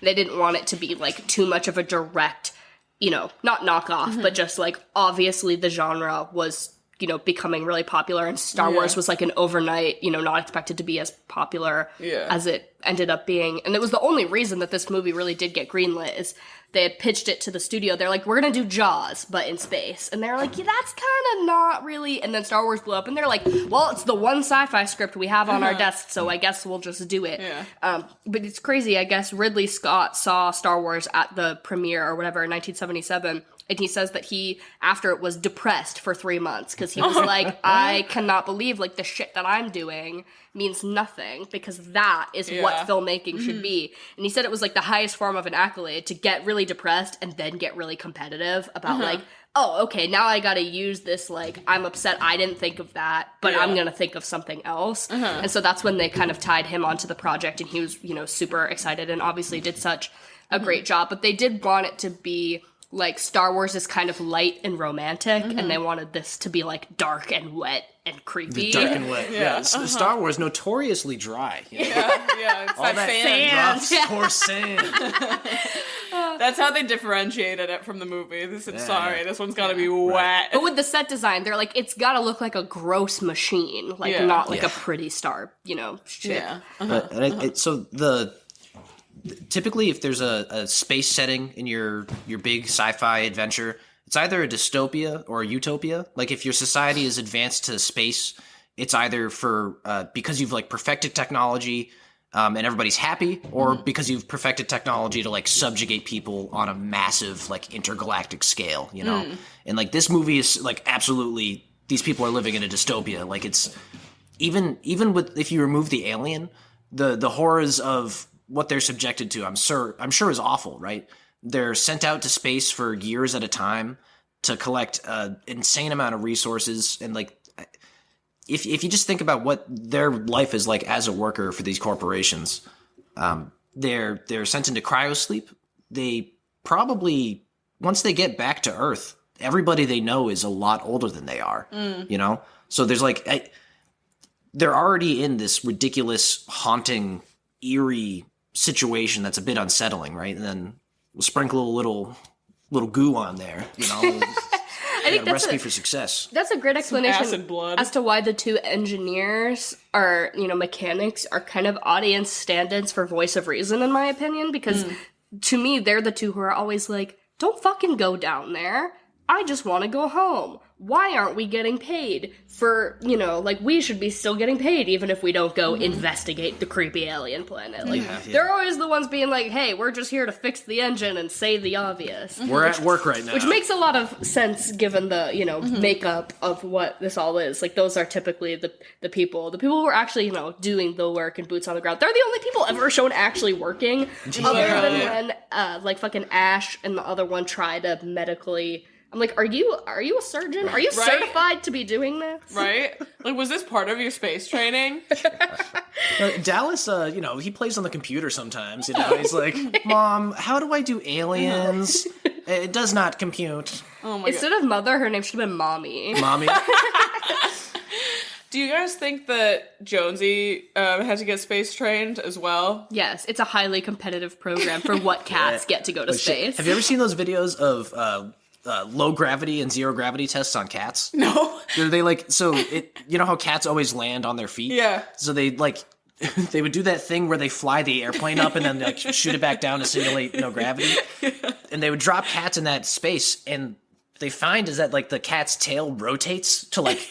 They didn't want it to be, like, too much of a direct, you know, not knockoff, but just, like, obviously the genre was, you know, becoming really popular, and Star Wars was, like, an overnight, you know, not expected to be as popular as it ended up being. And it was the only reason that this movie really did get greenlit, is they had pitched it to the studio. They're like, we're gonna do Jaws, but in space. And they're like, yeah, that's kind of not really... And then Star Wars blew up, and they're like, well, it's the one sci-fi script we have on our desk, so I guess we'll just do it. Yeah. But it's crazy. I guess Ridley Scott saw Star Wars at the premiere or whatever in 1977, and he says that he, after it, was depressed for 3 months, because he was like, I cannot believe, like, the shit that I'm doing means nothing, because that is what filmmaking should be. And he said it was, like, the highest form of an accolade to get really depressed and then get really competitive about, like, oh, okay, now I gotta use this, like, I'm upset I didn't think of that, but I'm gonna think of something else. And so that's when they kind of tied him onto the project, and he was, you know, super excited and obviously did such a great job. But they did want it to be... like, Star Wars is kind of light and romantic, and they wanted this to be, like, dark and wet and creepy. Dark and wet, Star Wars, notoriously dry. You know? It's all that sand. rough, coarse sand. That's how they differentiated it from the movie. They said, sorry, this one's gotta be wet. But with the set design, they're like, it's gotta look like a gross machine, like, not like a pretty star, you know, ship. So typically, if there's a space setting in your big sci-fi adventure, it's either a dystopia or a utopia. Like, if your society is advanced to space, it's either for because you've, like, perfected technology and everybody's happy, or because you've perfected technology to, like, subjugate people on a massive, like, intergalactic scale, you know? And, like, this movie is, like, absolutely, these people are living in a dystopia. Like, it's even with, if you remove the alien, the horrors of what they're subjected to, I'm sure is awful, right? They're sent out to space for years at a time to collect an insane amount of resources. And, like, if you just think about what their life is like as a worker for these corporations, they're sent into cryosleep. They probably, once they get back to Earth, everybody they know is a lot older than they are, you know? So there's, like, they're already in this ridiculous, haunting, eerie situation that's a bit unsettling, right? And then we'll sprinkle a little goo on there, you know. I think that's a recipe for success. That's a great explanation acid blood. as to why the two engineers are, you know, mechanics are kind of audience stand-ins for voice of reason, in my opinion, because to me, they're the two who are always like, don't fucking go down there. I just want to go home. Why aren't we getting paid for, like, we should be still getting paid even if we don't go investigate the creepy alien planet. Like, they're always the ones being like, hey, we're just here to fix the engine and say the obvious. We're at work right now. Which makes a lot of sense given the, makeup of what this all is. Like, those are typically the people who are actually, doing the work and boots on the ground. They're the only people ever shown actually working, other than when, like, fucking Ash and the other one try to medically... I'm like, are you a surgeon? Are you certified to be doing this? Right? Like, was this part of your space training? Dallas, he plays on the computer sometimes, He's like, Mom, how do I do aliens? It does not compute. Oh my Instead of mother, her name should have been Mommy. Mommy? Do you guys think that Jonesy had to get space trained as well? Yes, it's a highly competitive program for what cats get to go to space. Have you ever seen those videos of... low gravity and zero gravity tests on cats? No. They how cats always land on their feet? Yeah. So they they would do that thing where they fly the airplane up and then like shoot it back down to simulate no gravity. Yeah. And they would drop cats in that space, and they find is that like the cat's tail rotates to like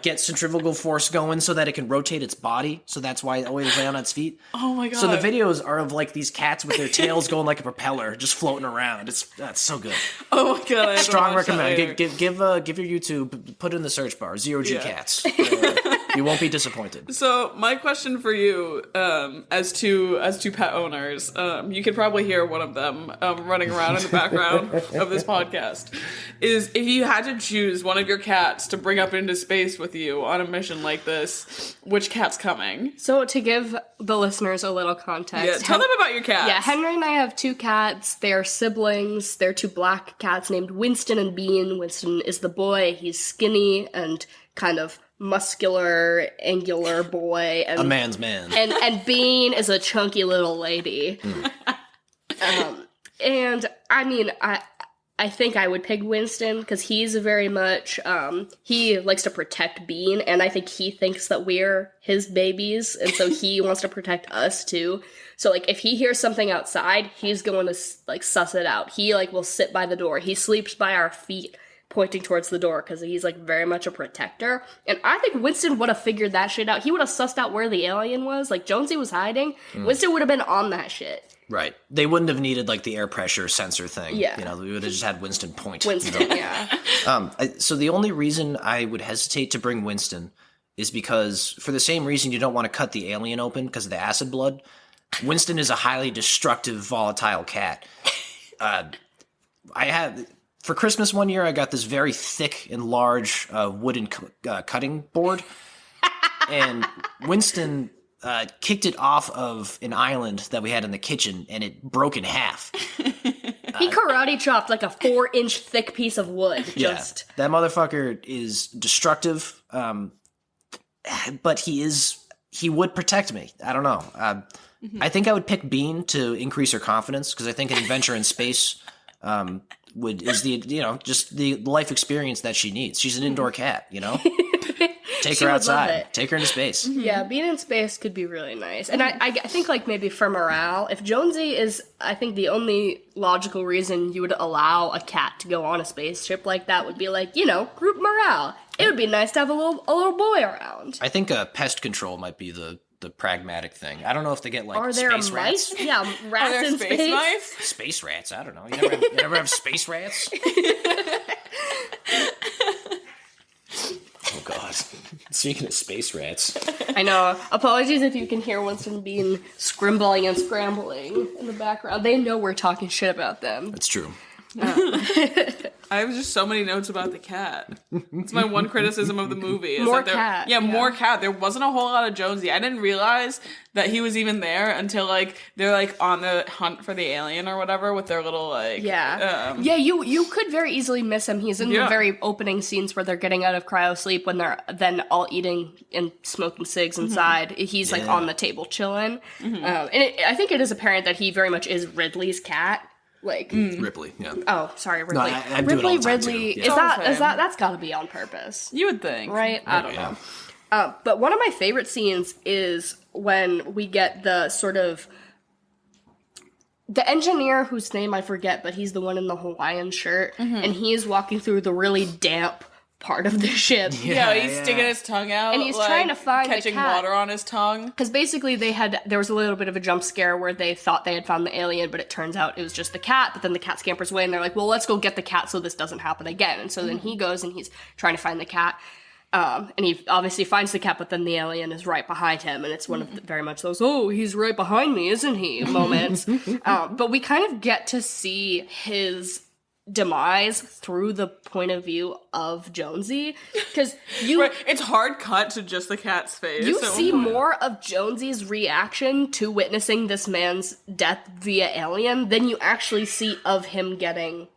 get centrifugal force going so that it can rotate its body. So that's why it always lay on its feet. Oh my god. So the videos are of like these cats with their tails going like a propeller, just floating around. That's so good. Oh my god. Strong recommend. Give your YouTube, put it in the search bar, Zero G Cats. You won't be disappointed. So my question for you, as two pet owners, you could probably hear one of them running around in the background of this podcast, is if you had to choose one of your cats to bring up into space with you on a mission like this, which cat's coming? So to give the listeners a little context. Tell them about your cats. Yeah, Henry and I have two cats. They're siblings. They're two black cats named Winston and Bean. Winston is the boy. He's skinny and kind of muscular, angular boy. And, a man's man. And Bean is a chunky little lady. And I mean, I think I would pick Winston because he's very much, he likes to protect Bean, and I think he thinks that we're his babies, and so he wants to protect us too. So, like, if he hears something outside, he's going to, like, suss it out. He, like, will sit by the door. He sleeps by our feet, pointing towards the door, because he's, like, very much a protector. And I think Winston would have figured that shit out. He would have sussed out where the alien was. Like, Jonesy was hiding. Winston would have been on that shit. Right. They wouldn't have needed, like, the air pressure sensor thing. Yeah. We would have just had Winston point. Winston, yeah. So the only reason I would hesitate to bring Winston is because, for the same reason you don't want to cut the alien open because of the acid blood, Winston is a highly destructive, volatile cat. For Christmas one year, I got this very thick and large wooden cutting board, and Winston kicked it off of an island that we had in the kitchen, and it broke in half. He karate chopped like a 4-inch thick piece of wood. That motherfucker is destructive, but he would protect me. I don't know. I think I would pick Bean to increase her confidence, because I think an adventure in space is just the life experience that she needs. She's an indoor cat, Take her outside. Take her into space. Yeah, being in space could be really nice. And I think, like, maybe for morale, if Jonesy is, I think the only logical reason you would allow a cat to go on a spaceship like that would be, like, group morale. It would be nice to have a little boy around. I think pest control might be the pragmatic thing. I don't know if they get, like, Are there space mice? rats. Yeah, rats in space. Mice? Space rats? I don't know. You never have space rats? Oh, God. Speaking of space rats. I know. Apologies if you can hear Winston being scribbling and scrambling in the background. They know we're talking shit about them. That's true. I have just so many notes about the cat. It's my one criticism of the movie. Is More that cat. Yeah, more cat. There wasn't a whole lot of Jonesy. I didn't realize that he was even there until, like, they're, like, on the hunt for the alien or whatever with their little, like... Yeah. You could very easily miss him. He's in the very opening scenes where they're getting out of cryo sleep when they're then all eating and smoking cigs inside. He's, like, on the table chilling. I think it is apparent that he very much is Ridley's cat. Like Ripley, yeah. Oh, sorry, Ripley. No, I do it all the time, Ridley. too. Yeah. Is that that's got to be on purpose, You would think. right? I don't know. But one of my favorite scenes is when we get the sort of the engineer whose name I forget, but he's the one in the Hawaiian shirt, and he's walking through the really damp part of the ship. Yeah, he's sticking his tongue out, and he's trying to find catching the cat. water on his tongue. Because basically there was a little bit of a jump scare where they thought they had found the alien, but it turns out it was just the cat. But then the cat scampers away, and they're like, well, let's go get the cat so this doesn't happen again. And so then he goes and he's trying to find the cat. And he obviously finds the cat, but then the alien is right behind him, and it's one of very much those, oh, he's right behind me, isn't he, moments. But we kind of get to see his demise through the point of view of Jonesy, because it's hard cut to just the cat's face. You see more of Jonesy's reaction to witnessing this man's death via alien than you actually see of him getting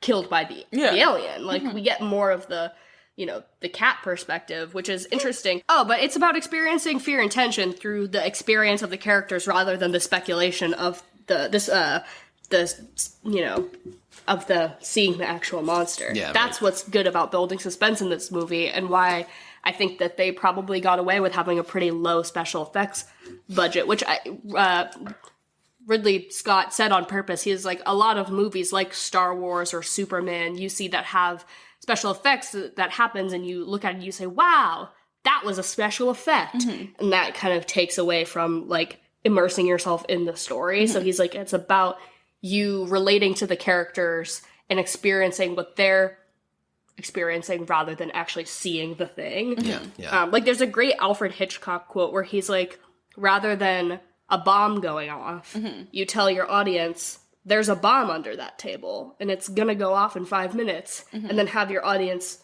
killed by the alien. Like, we get more of the cat perspective, which is interesting. Oh, but it's about experiencing fear and tension through the experience of the characters rather than the speculation of seeing the actual monster. Yeah, that's what's good about building suspense in this movie, and why I think that they probably got away with having a pretty low special effects budget, which Ridley Scott said on purpose. He's like, a lot of movies like Star Wars or Superman, you see that have special effects that happens, and you look at it and you say, wow, that was a special effect. And that kind of takes away from, like, immersing yourself in the story. So he's like, it's about you relating to the characters and experiencing what they're experiencing rather than actually seeing the thing. Like, there's a great Alfred Hitchcock quote where he's like, rather than a bomb going off, you tell your audience, there's a bomb under that table, and it's gonna go off in 5 minutes, and then have your audience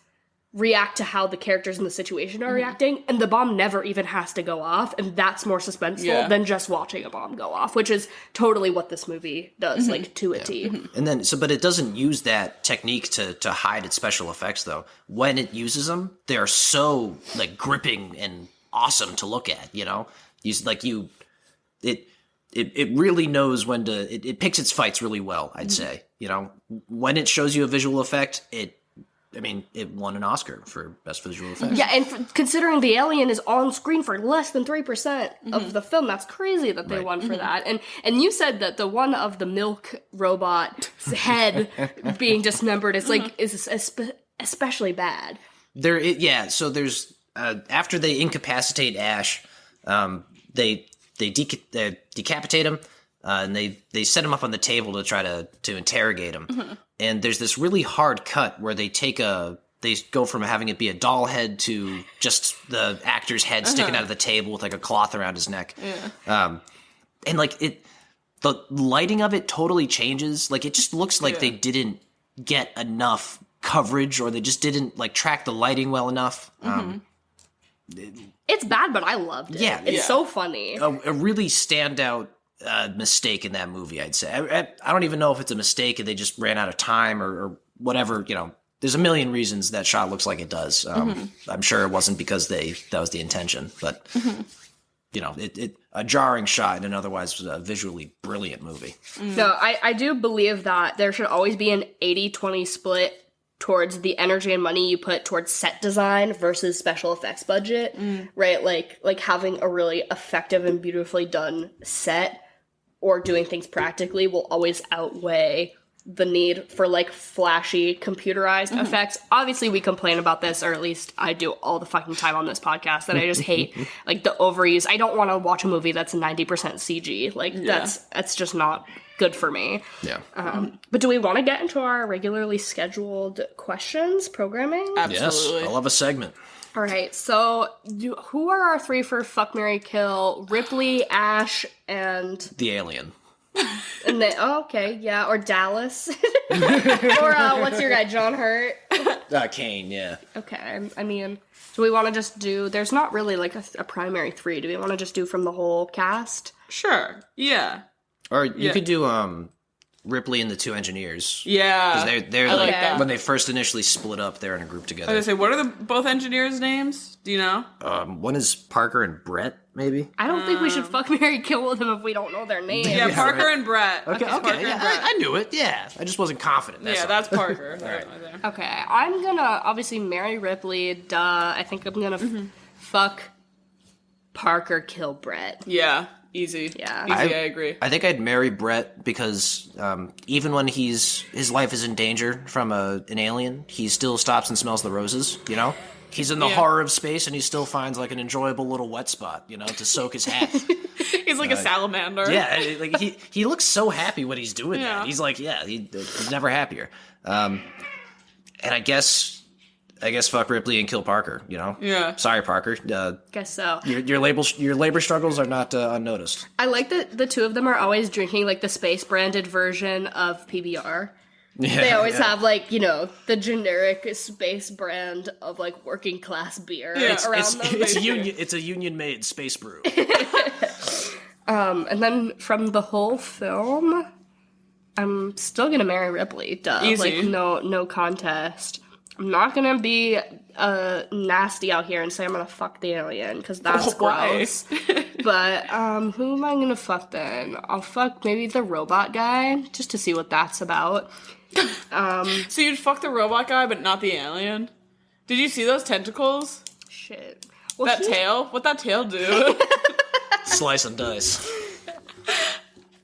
react to how the characters in the situation are reacting, and the bomb never even has to go off, and that's more suspenseful than just watching a bomb go off, which is totally what this movie does, like, to a T. And then, but it doesn't use that technique to hide its special effects, though. When it uses them, they are so, like, gripping and awesome to look at, you know? It really knows when to, it picks its fights really well, I'd say. You know, when it shows you a visual effect, it won an Oscar for Best Visual Effects. Yeah, and considering the alien is on screen for less than 3% of the film, that's crazy that they won for that. And you said that the one of the milk robot's head being dismembered is especially bad. So there's after they incapacitate Ash, they decapitate him, and they set him up on the table to try to interrogate him. And there's this really hard cut where they go from having it be a doll head to just the actor's head sticking out of the table with, like, a cloth around his neck. And, like, the lighting of it totally changes. Like, it just looks like they didn't get enough coverage, or they just didn't, like, track the lighting well enough. It's bad, but I loved it. Yeah, it's so funny. A really standout mistake in that movie, I'd say. I don't even know if it's a mistake and they just ran out of time or whatever. You know, there's a million reasons that shot looks like it does. I'm sure it wasn't because that was the intention, but you know, it a jarring shot in an otherwise visually brilliant movie. No, I do believe that there should always be an 80-20 split towards the energy and money you put towards set design versus special effects budget, right? Like having a really effective and beautifully done set or doing things practically will always outweigh the need for, like, flashy computerized effects. Obviously, we complain about this, or at least I do all the fucking time on this podcast, that I just hate, like, the overuse. I don't want to watch a movie that's 90% CG. Like, that's just not good for me. Yeah. But do we want to get into our regularly scheduled questions programming? Absolutely. Yes, I love a segment. All right, so who are our three for Fuck, Marry, Kill? Ripley, Ash, and... The alien. And then, or Dallas. Or what's your guy, John Hurt? Kane, yeah. Okay, I mean, do we want to just do... There's not really, like, a primary three. Do we want to just do from the whole cast? Sure, yeah. Or you could do Ripley and the two engineers. Yeah. Because they're like that. When they first initially split up, they're in a group together. I was gonna say, what are both engineers' names? Do you know? One is Parker and Brett, maybe? I don't think we should fuck, marry, kill with them if we don't know their names. Yeah, Parker and Brett. Okay, I knew it, yeah. I just wasn't confident. That's Parker. Right there. Okay, I'm gonna obviously marry Ripley, duh. I think I'm gonna fuck Parker, kill Brett. Yeah. Easy. Yeah. Easy, I agree. I think I'd marry Brett because even when his life is in danger from an alien, he still stops and smells the roses, you know? He's in the horror of space and he still finds like an enjoyable little wet spot, you know, to soak his hat. He's like a salamander. Yeah, like he looks so happy when he's doing that. He's like, he's never happier. And I guess fuck Ripley and kill Parker, you know? Yeah. Sorry, Parker. Guess so. Your labor struggles are not unnoticed. I like that the two of them are always drinking like the space branded version of PBR. Yeah, They always have like, you know, the generic space brand of like working class beer around them. It's a union made space brew. And then from the whole film, I'm still gonna marry Ripley. Duh. Easy. Like no contest. I'm not gonna be nasty out here and say I'm gonna fuck the alien because that's gross. But who am I gonna fuck then? I'll fuck maybe the robot guy just to see what that's about. So you'd fuck the robot guy, but not the alien? Did you see those tentacles? Shit. Well, Tail? What'd that tail do? Slice and dice.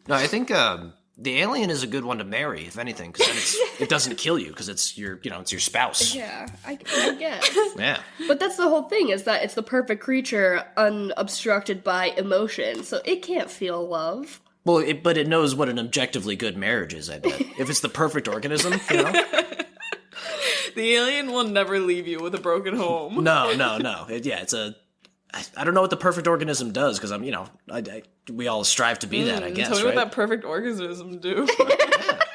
No, I think the alien is a good one to marry, if anything, because then it doesn't kill you because it's your spouse. Yeah, I guess. Yeah. But that's the whole thing, is that it's the perfect creature unobstructed by emotion, so it can't feel love. Well, but it knows what an objectively good marriage is, I bet. If it's the perfect organism, you know? The alien will never leave you with a broken home. No. I don't know what the perfect organism does, because we all strive to be that, I guess, Tell me right? what that perfect organism do. But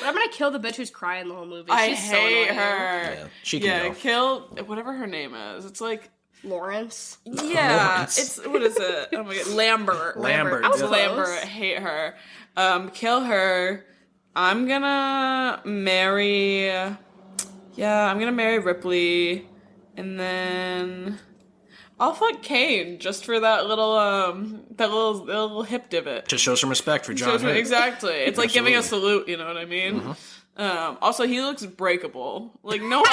I'm gonna kill the bitch who's crying the whole movie. I She's so hate annoying. her. Yeah, she can go. Kill whatever her name is. It's like Lawrence. yeah, Lawrence. It's what is it? Oh my god, Lambert. Lambert. I was yeah. close. Lambert. I hate her. Kill her. I'm gonna marry. Yeah, I'm gonna marry Ripley, and then I'll fuck Kane just for that little hip divot. To show some respect for John Hurt. Exactly. It's like giving a Absolutely. salute, you know what I mean? Also, he looks breakable. Like, no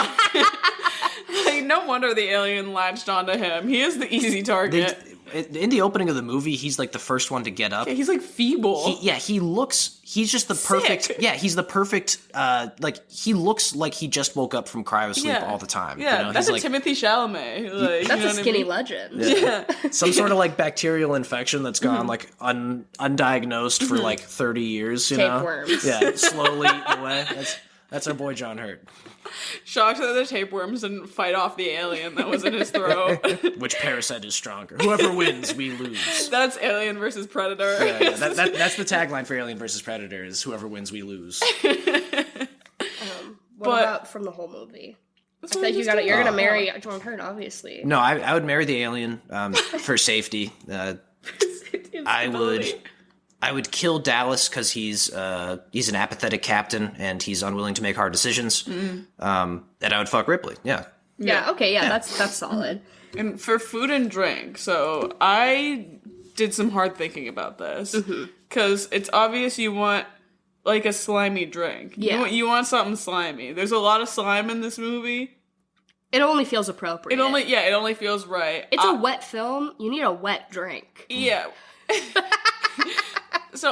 no wonder the alien latched onto him. He is the easy target. In the opening of the movie, he's like the first one to get up. Yeah, he's like feeble. He's just the perfect. Sick. Yeah, he's the perfect. He looks like he just woke up from cryosleep all the time. Yeah, you know? that's He's a like Timothy Chalamet. Like, That's you know a skinny what legend. I mean? some sort of like bacterial infection that's gone like undiagnosed for like 30 years. You know, Tapeworms. yeah, slowly eaten away. That's our boy John Hurt. Shocked that the tapeworms didn't fight off the alien that was in his throat. Which parasite is stronger? Whoever wins, we lose. That's Alien versus Predator. Yeah, that's the tagline for Alien versus Predator: is whoever wins, we lose. What about from the whole movie? I think you're gonna marry John Hurt, obviously. No, I would marry the alien for safety. I would kill Dallas because he's an apathetic captain and he's unwilling to make hard decisions. And I would fuck Ripley. Yeah. Yeah. Okay. Yeah. That's solid. And for food and drink, so I did some hard thinking about this because it's obvious you want like a slimy drink. Yeah. You want something slimy. There's a lot of slime in this movie. It only feels appropriate. It only feels right. It's a wet film. You need a wet drink. Yeah. So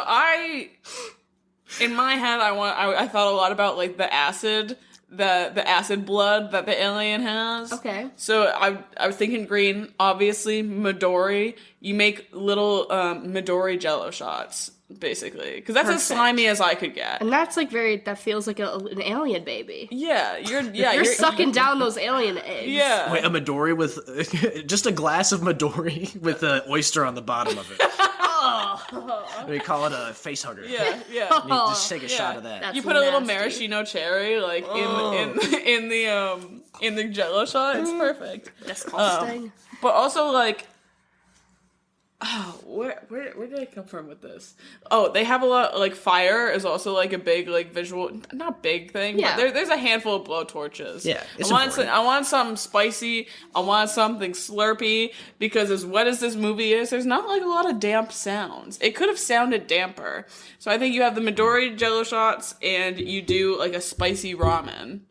in my head, I thought a lot about like the acid blood that the alien has. Okay. So I was thinking green, obviously Midori. You make little Midori Jello shots, basically, because that's as slimy as I could get. And that's like that feels like an alien baby. Yeah, You're sucking down those alien eggs. Yeah. Wait, a Midori with just a glass of Midori with an oyster on the bottom of it. We call it a face hugger. Yeah. You just take a shot of that. That's You put a little nasty. maraschino cherry like in the Jello shot. It's perfect. Disgusting. But also like, where did I come from with this? Oh, they have a lot like fire is also like a big like visual, not big thing. Yeah. But there's a handful of blowtorches. Yeah, it's I want something spicy. I want something slurpy because as wet as this movie is, there's not like a lot of damp sounds. It could have sounded damper. So I think you have the Midori Jello shots and you do like a spicy ramen.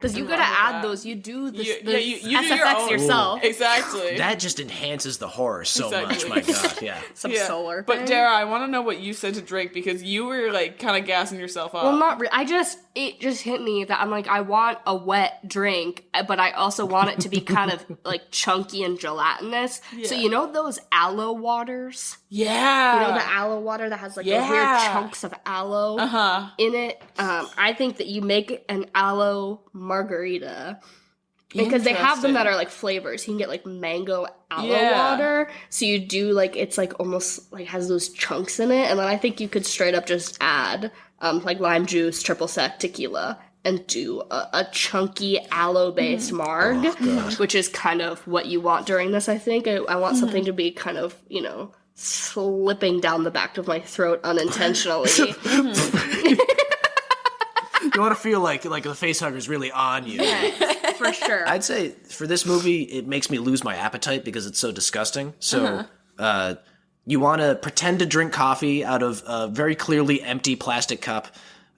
Because you gotta add those. You do the you do SFX your own yourself. Exactly. That just enhances the horror so much. My God, yeah. Some solar. But thing. Dara, I want to know what you said to drink because you were like kind of gassing yourself up. Well, not really. It just hit me that I'm like, I want a wet drink, but I also want it to be kind of like chunky and gelatinous. Yeah. So you know those aloe waters? Yeah. You know the aloe water that has like those weird chunks of aloe in it? I think that you make an aloe margarita. Because they have them that are like flavors. You can get like mango aloe water. So you do like, it's like almost like has those chunks in it. And then I think you could straight up just add like lime juice, triple sec, tequila, and do a chunky aloe-based marg, which is kind of what you want during this, I think. I want something to be kind of, you know, slipping down the back of my throat unintentionally. You want to feel like the facehugger's really on you. Yeah, for sure. I'd say for this movie, it makes me lose my appetite because it's so disgusting. So you want to pretend to drink coffee out of a very clearly empty plastic cup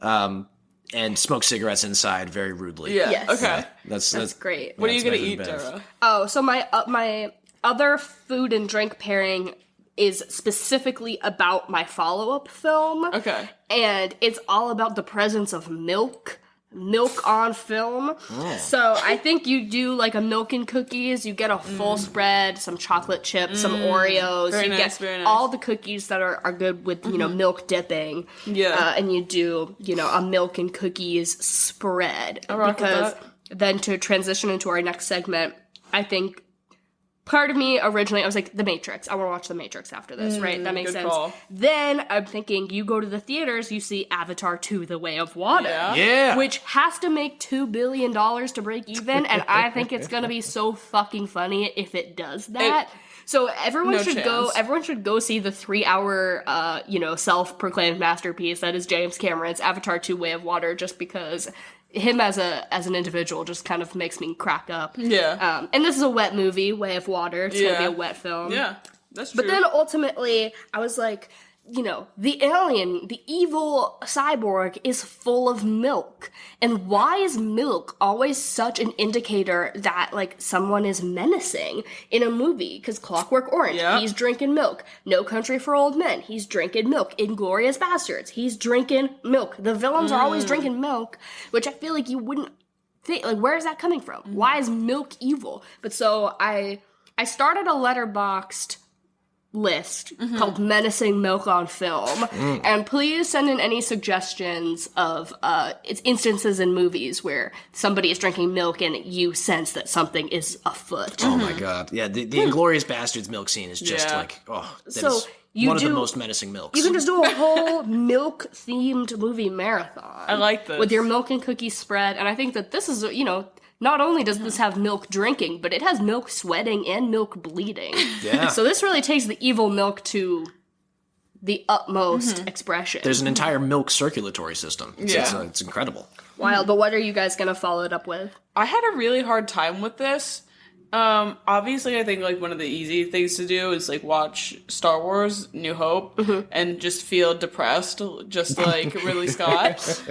and smoke cigarettes inside very rudely. Yeah. Yes. Okay. That's great. What are you that's going to better eat, than Dara? Oh, so my other food and drink pairing is specifically about my follow-up film. Okay. And it's all about the presence of milk on film. So I think you do like a milk and cookies, you get a full spread, some chocolate chips, some Oreos, Very you nice, get very nice. all the cookies that are good with, you know, milk dipping. Yeah. And you do, you know, a milk and cookies spread. rock with Because that. then to transition into our next segment, I think part of me originally, I was like, The Matrix. I want to watch The Matrix after this, right? That makes good sense. call. Then I'm thinking, you go to the theaters, you see Avatar 2, The Way of Water. Yeah. Which has to make $2 billion to break even, and I think it's gonna be so fucking funny if it does that. So everyone No should chance. everyone should go see the 3-hour, self-proclaimed masterpiece that is James Cameron's Avatar 2, Way of Water, just because him as an individual just kind of makes me crack up. Yeah. And this is a wet movie, Way of Water. It's gonna be a wet film. Yeah. That's true. But then ultimately, I was like, you know, the alien, the evil cyborg is full of milk. And why is milk always such an indicator that, like, someone is menacing in a movie? Because Clockwork Orange, he's drinking milk. No Country for Old Men, he's drinking milk. Inglourious Bastards, he's drinking milk. The villains are always drinking milk, which I feel like you wouldn't think, like, where is that coming from? Why is milk evil? But so I started a letterboxed list called Menacing Milk on Film. And please send in any suggestions of it's instances in movies where somebody is drinking milk and you sense that something is afoot. Oh my God. Yeah, the Inglourious Bastards milk scene is just that So is one of the most menacing milks. You can just do a whole milk-themed movie marathon. I like this. With your milk and cookie spread. And I think that this is, you know, not only does this have milk drinking, but it has milk sweating and milk bleeding. Yeah. So this really takes the evil milk to the utmost expression. There's an entire milk circulatory system. It's incredible. Wild. But what are you guys going to follow it up with? I had a really hard time with this. Obviously, I think like one of the easy things to do is like watch Star Wars New Hope and just feel depressed, just like Ridley Scott.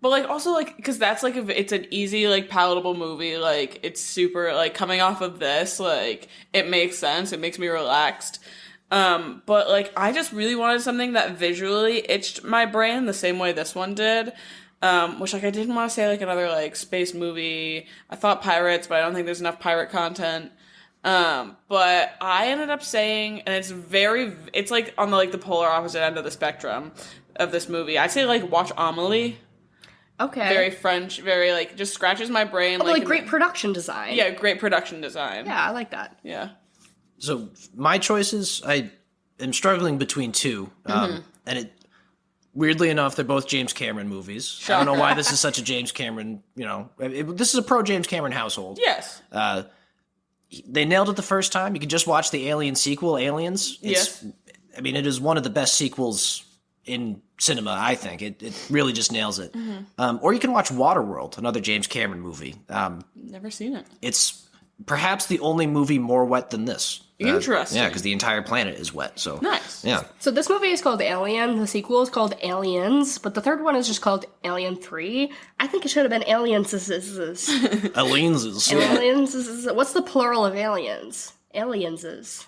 But like also like because that's like it's an easy like palatable movie, like it's super like coming off of this, like it makes sense, it makes me relaxed. But like I just really wanted something that visually itched my brain the same way this one did. Which like I didn't want to say like another like space movie. I thought pirates, but I don't think there's enough pirate content. But I ended up saying, and it's like on the like the polar opposite end of the spectrum of this movie. I'd say like watch Amelie. Okay. Very French, very like just scratches my brain. Like great production design. Yeah, great production design. Yeah, I like that. Yeah. So my choices, I am struggling between two, and it weirdly enough, they're both James Cameron movies. I don't know why this is such a James Cameron. This is a pro James Cameron household. Yes. They nailed it the first time. You can just watch the Alien sequel, Aliens. I mean, it is one of the best sequels in cinema, I think. It really just nails it. Or you can watch Waterworld, another James Cameron movie. Never seen it. It's perhaps the only movie more wet than this. Interesting. Yeah, because the entire planet is wet. So Nice. Yeah. So this movie is called Alien. The sequel is called Aliens, but the third one is just called Alien 3. I think it should have been Aliens. Aliens. Aliens. What's the plural of aliens? Aliens is.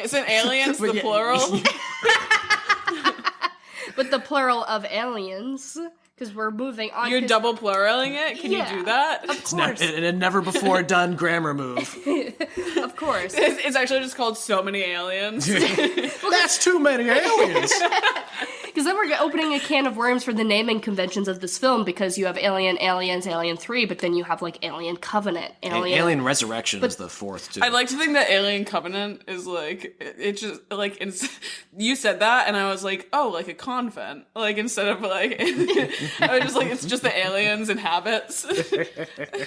Isn't aliens the plural? But the plural of aliens, because we're moving on. You're double pluraling it? Can you do that? Of course. A never before done grammar move. Of course. It's actually just called So Many Aliens. That's too many aliens. Because then we're opening a can of worms for the naming conventions of this film, because you have Alien, Aliens, Alien 3, but then you have, like, Alien Covenant, Alien Resurrection is the fourth, too. I like to think that Alien Covenant is, like, it just, like, you said that, and I was like, oh, like a convent. Like, instead of, like, I was just like, it's just the aliens and habits.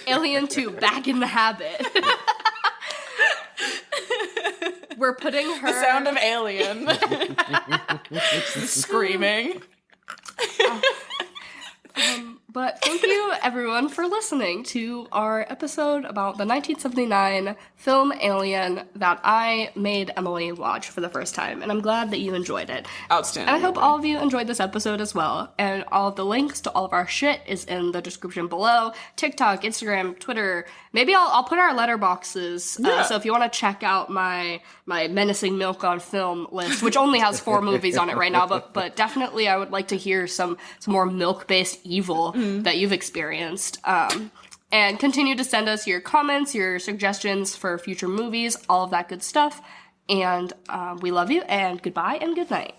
Alien 2, back in the habit. We're putting her... The sound of alien. Screaming. But thank you, everyone, for listening to our episode about the 1979 film Alien that I made Emily watch for the first time, and I'm glad that you enjoyed it. Outstanding. And I hope all of you enjoyed this episode as well, and all of the links to all of our shit is in the description below. TikTok, Instagram, Twitter. Maybe I'll put our letterboxes, so if you want to check out my Menacing Milk on Film list, which only has 4 movies on it right now, but definitely I would like to hear some more milk-based evil that you've experienced. And continue to send us your comments, your suggestions for future movies, all of that good stuff. And we love you, and goodbye and good night.